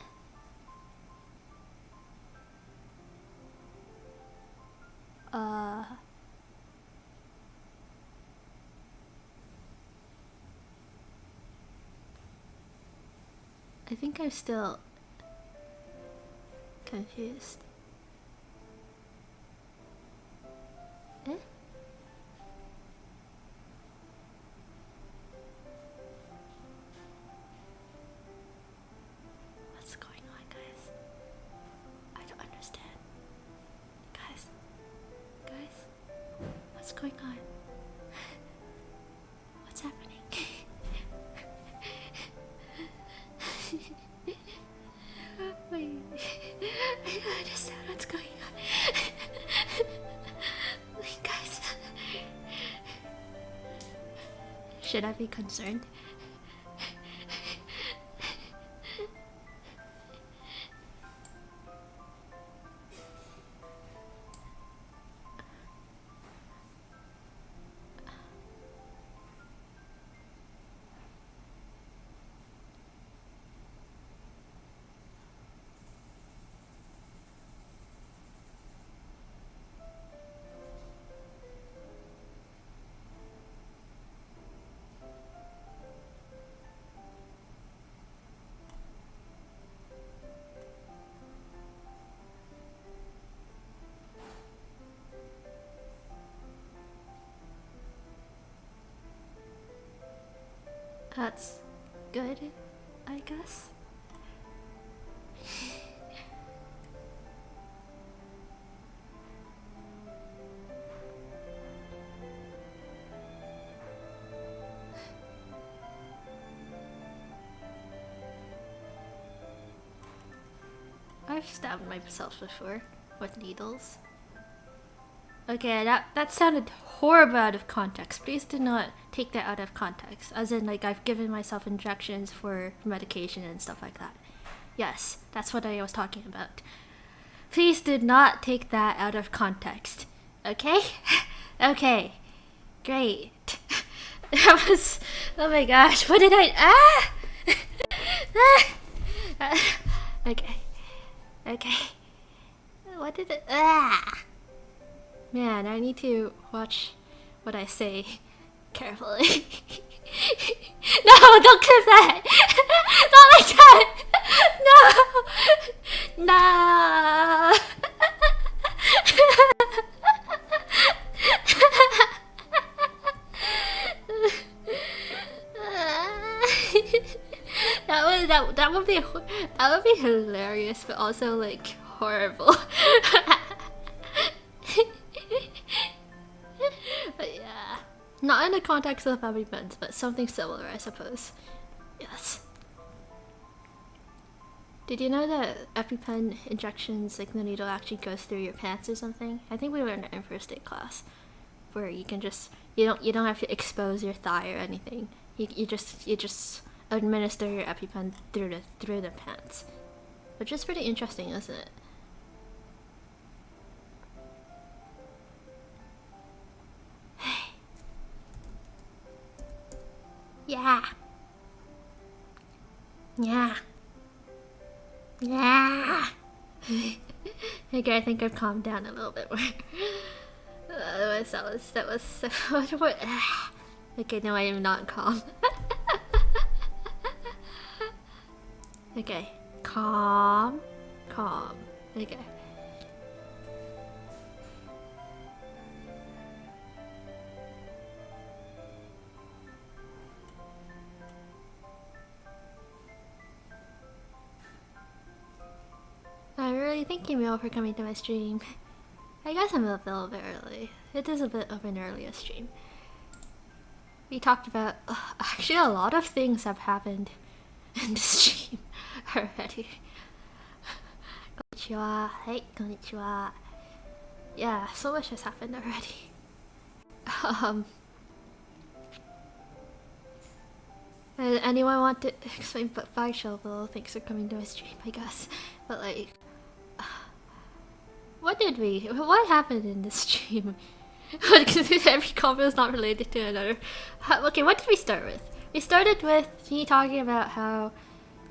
I think I'm still confused. Eh? What's going on, guys? I don't understand. Guys? What's going on? What's happening? Wait, I don't understand what's going on. Wait, guys. Should I be concerned? That's good, I guess. I've stabbed myself before with needles. Okay, that sounded horrible out of context. Please do not take that out of context. As in, like, I've given myself injections for medication and stuff like that. Yes, that's what I was talking about. Please do not take that out of context. Okay? Okay. Great. That was... Oh my gosh, what did I... Okay. Okay. What did it... Man, I need to watch what I say carefully. No, don't clip that! Not like that! No! No! That would be hilarious, but also like horrible. But yeah, not in the context of EpiPens, but something similar, I suppose. Yes. Did you know that EpiPen injections, like the needle actually goes through your pants or something? I think we learned it in first aid class, where you can just you don't have to expose your thigh or anything. You just administer your EpiPen through the pants, which is pretty interesting, isn't it? Yeah. Yeah. Yeah. Okay, I think I've calmed down a little bit more. That was so much more. Okay, no, I am not calm. Okay, calm. Okay. Really, thank you, Mel, for coming to my stream. I guess I'm a little bit early. It is a bit of an earlier stream. We talked about... actually, a lot of things have happened in the stream already. Konnichiwa. Hey, konnichiwa. Yeah, so much has happened already. Anyone want to explain? But bye, Shovel. Thanks for coming to my stream, I guess. But like, what happened in this stream? Every combo is not related to another. Okay, what did we start with? We started with me talking about how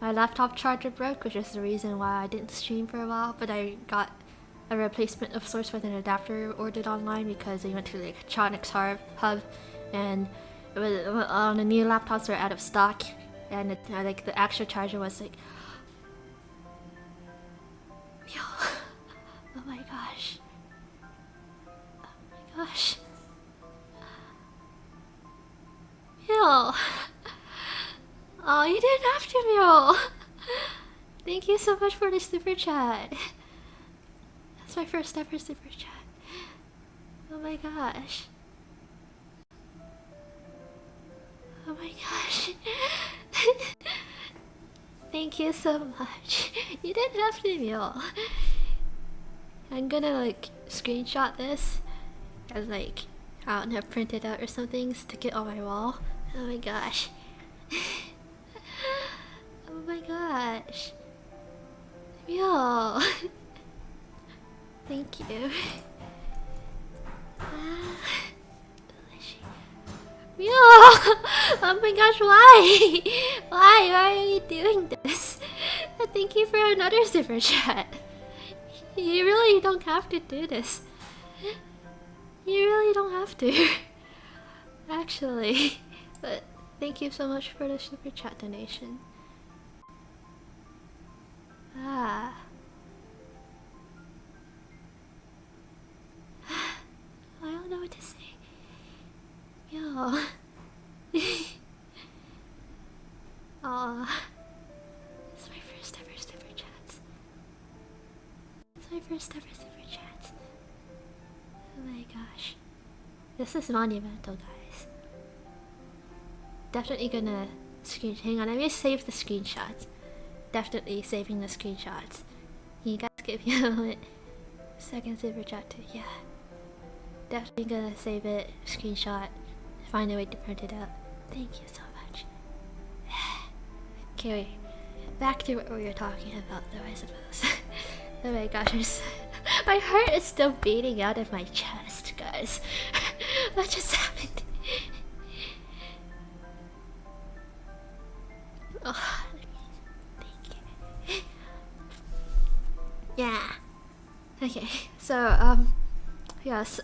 my laptop charger broke, which is the reason why I didn't stream for a while, but I got a replacement of sorts with an adapter ordered online because we went to the electronics hub and it was on the new laptops were out of stock, and it, like the actual charger was like, yo, oh my gosh, Mule. Oh, you didn't have to, Mule. Thank you so much for the super chat. That's my first ever super chat. Oh my gosh. Oh my gosh. Thank you so much. You didn't have to, Mule. I'm gonna like screenshot this and like I don't know, print it out or something, stick it on my wall. Oh my gosh. Oh my gosh. Yo. Thank you. Yo. Oh my gosh, why? Why are you doing this? Thank you for another super chat. You really don't have to do this. You really don't have to. Actually. But thank you so much for the super chat donation. Ah. I don't know what to say. Yo. Aw. It's my first ever super chats. It's my first ever super chats. Oh my gosh. This is monumental, guys. Definitely gonna hang on, let me save the screenshots. Definitely saving the screenshots. Can you guys give me a moment? Second super chat too, yeah. Definitely gonna save it, screenshot, find a way to print it out. Thank you so much. Okay, back to what we were talking about though, I suppose. Oh my gosh, my heart is still beating out of my chest, guys. What just happened? Oh, thank you. Yeah. Okay, so, yes,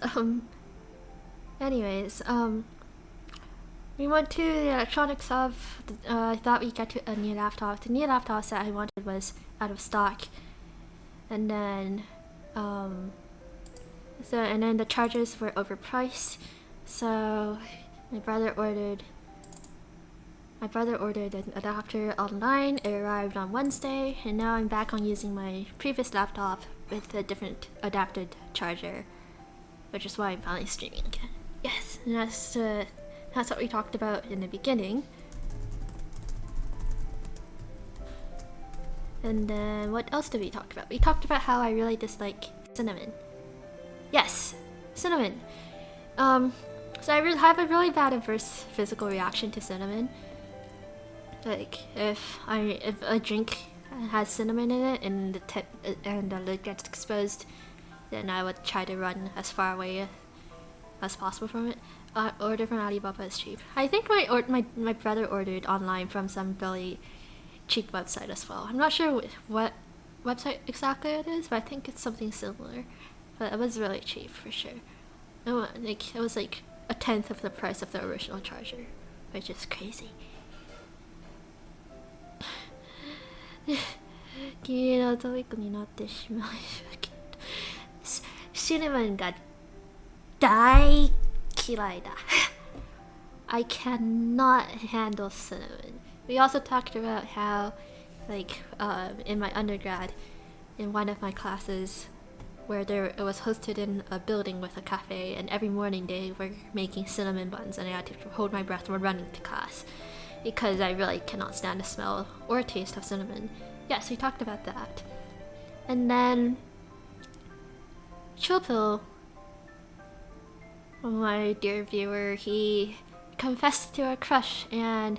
anyways, we went to the electronics hub. I thought we'd get to a new laptop. The new laptop that I wanted was out of stock. And then, and then the chargers were overpriced. So, my brother ordered an adapter online. It arrived on Wednesday, and now I'm back on using my previous laptop with a different adapted charger, which is why I'm finally streaming again. Yes, and that's what we talked about in the beginning. And then what else did we talk about? We talked about how I really dislike cinnamon. Yes, cinnamon. So I have a really bad adverse physical reaction to cinnamon. Like if a drink has cinnamon in it and the lid gets exposed, then I would try to run as far away as possible from it. Order from Alibaba is cheap. I think my brother ordered online from some really cheap website as well. I'm not sure what website exactly it is, but I think it's something similar. But it was really cheap for sure. It was like 1/10 of the price of the original charger, which is crazy. 君の虜になってしまいました。シナモンが大嫌いだ。I cannot handle cinnamon. We also talked about how, like, in my undergrad, in one of my classes, where it was hosted in a building with a cafe, and every morning they were making cinnamon buns, and I had to hold my breath when running to class because I really cannot stand the smell or taste of cinnamon. Yes, we talked about that. And then Chilpill, my dear viewer, he confessed to a crush and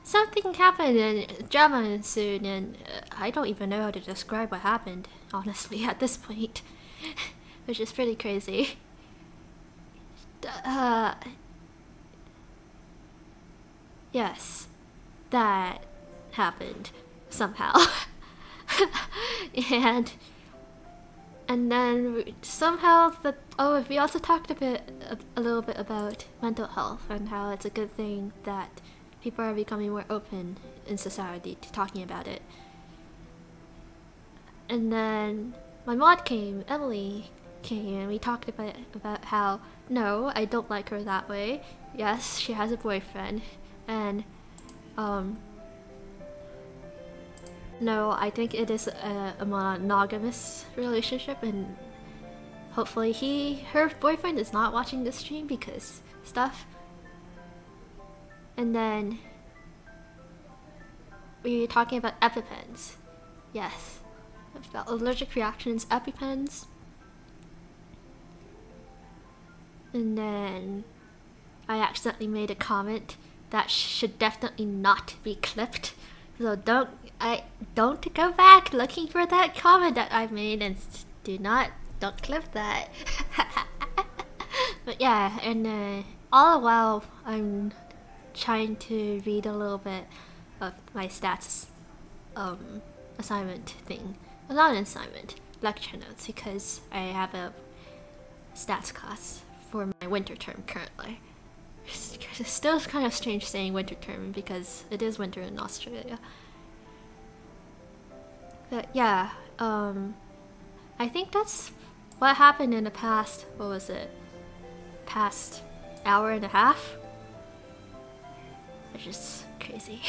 something happened and drama ensued, and I don't even know how to describe what happened, honestly, at this point. Which is pretty crazy. Yes, that happened somehow. and then somehow we also talked a little bit about mental health and how it's a good thing that people are becoming more open in society to talking about it. And then my mod came, Emily came, and we talked about how, no, I don't like her that way. Yes, she has a boyfriend, and no, I think it is a monogamous relationship, and hopefully her boyfriend is not watching this stream because stuff. And then we were talking about EpiPens. Yes, about allergic reactions, EpiPens. And then I accidentally made a comment that should definitely not be clipped. So don't go back looking for that comment that I made, and don't clip that. But yeah, and all the while I'm trying to read a little bit of my stats assignment thing. Well, not an assignment, lecture notes, because I have a stats class for my winter term currently. It's still kind of strange saying winter term because it is winter in Australia. But yeah, I think that's what happened in the past, past hour and a half? It's just crazy.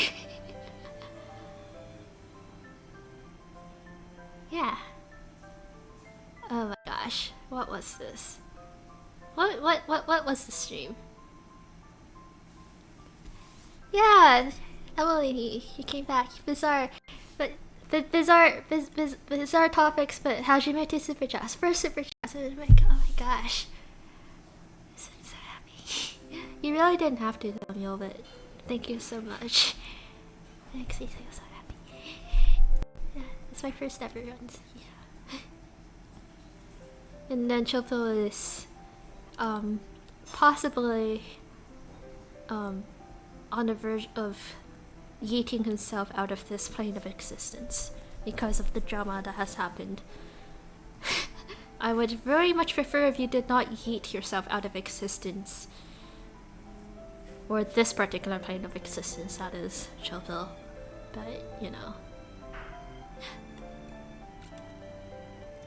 Yeah. Oh my gosh, what was this? What was the stream? Yeah, Emily, he came back. Bizarre topics, but how'd you make two super chats? First super chats, oh my gosh. I'm so happy. You really didn't have to, Daniel, but thank you so much. Thanks, I'm so happy. Yeah, it's my first ever run, yeah. And then Chilpill is possibly on the verge of yeeting himself out of this plane of existence because of the drama that has happened. I would very much prefer if you did not yeet yourself out of existence. Or this particular plane of existence, that is, Chilpill. But, you know.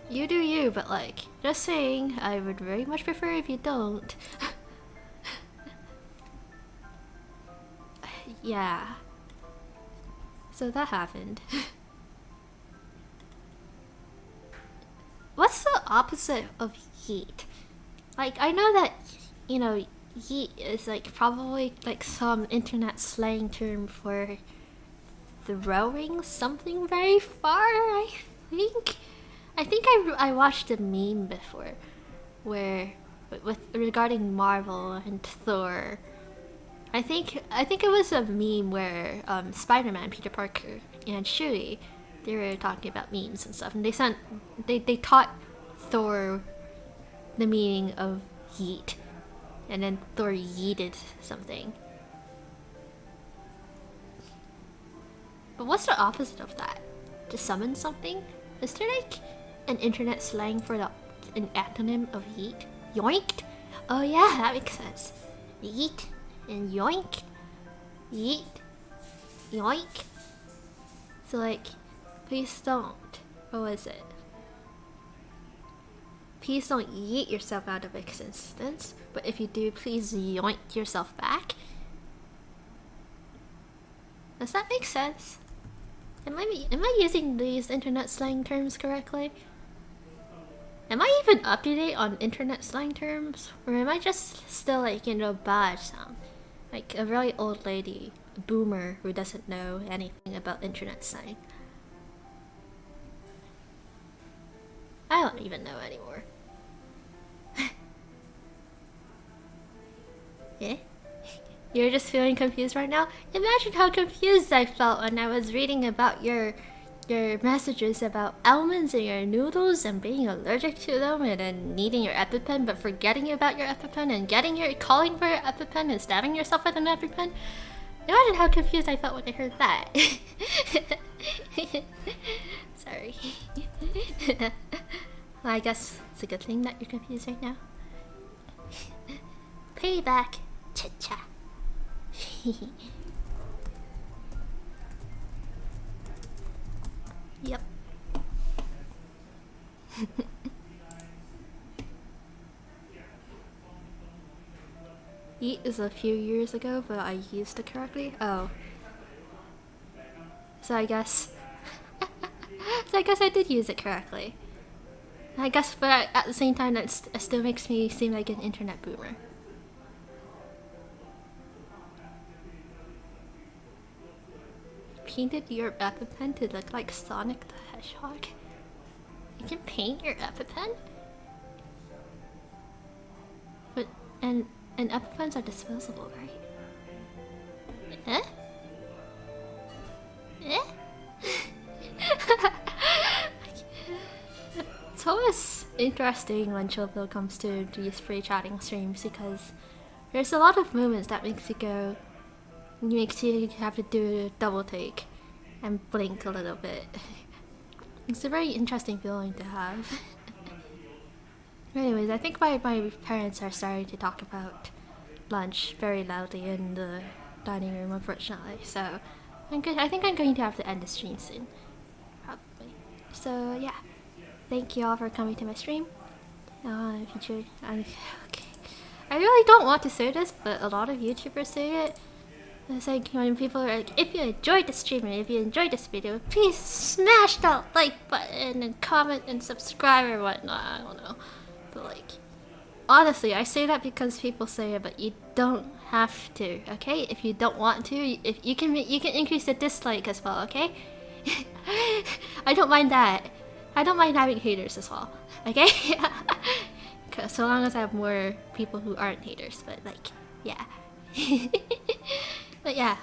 You do you, but like, just saying, I would very much prefer if you don't. Yeah. So that happened. What's the opposite of yeet? Like, I know that, you know, yeet is like probably like some internet slang term for throwing something very far, I think. I think I watched a meme before where regarding Marvel and Thor. I think it was a meme where Spider-Man, Peter Parker, and Shuri, they were talking about memes and stuff, and they taught Thor the meaning of yeet, and then Thor yeeted something. But what's the opposite of that? To summon something? Is there like an internet slang for an acronym of yeet? Yoinked? Oh yeah, that makes sense. Yeet and yoink. Yeet. Yoink. So like, please don't. What was it? Please don't yeet yourself out of existence, but if you do, please yoink yourself back. Does that make sense? Am I using these internet slang terms correctly? Am I even up to date on internet slang terms? Or am I just still like, you know, bad sound? Like a really old lady, a boomer who doesn't know anything about internet slang. don't even know anymore. Yeah? You're just feeling confused right now? Imagine how confused I felt when I was reading about your messages about almonds in your noodles and being allergic to them and then needing your EpiPen but forgetting about your EpiPen and calling for your EpiPen and stabbing yourself with an EpiPen. Imagine how confused I felt when I heard that. Sorry. Well, I guess it's a good thing that you're confused right now. Payback. Cha-cha. Yep. Eat is a few years ago, but I used it correctly. Oh. So I guess I did use it correctly. I guess, but at the same time, it still makes me seem like an internet boomer. Painted your EpiPen to look like Sonic the Hedgehog? You can paint your EpiPen? But, and EpiPens are disposable, right? Eh? Eh? It's always interesting when Chillville comes to these free chatting streams because there's a lot of moments that makes you have to do a double take and blink a little bit. It's a very interesting feeling to have. Anyways, I think my parents are starting to talk about lunch very loudly in the dining room, unfortunately. So I think I'm going to have to end the stream soon, probably. So yeah, thank you all for coming to my stream. If you enjoyed, I really don't want to say this, but a lot of YouTubers say it. It's like when people are like, if you enjoyed the stream and if you enjoyed this video, please smash that like button and comment and subscribe or whatnot. I don't know. But like, honestly, I say that because people say it, but you don't have to, okay? If you don't want to, if you can increase the dislike as well, okay? I don't mind that. I don't mind having haters as well, okay? So long as I have more people who aren't haters, but like, yeah. But yeah,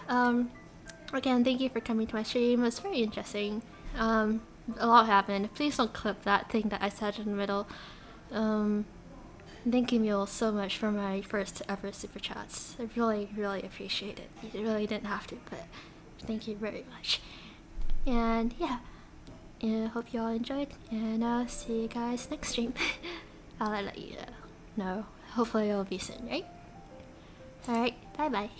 again, thank you for coming to my stream. It was very interesting. A lot happened. Please don't clip that thing that I said in the middle. Thank you all so much for my first ever super chats. I really, really appreciate it. You really didn't have to, but thank you very much. And yeah, hope you all enjoyed, and I'll see you guys next stream. I'll let you know. Hopefully it'll be soon, right? Alright, bye bye.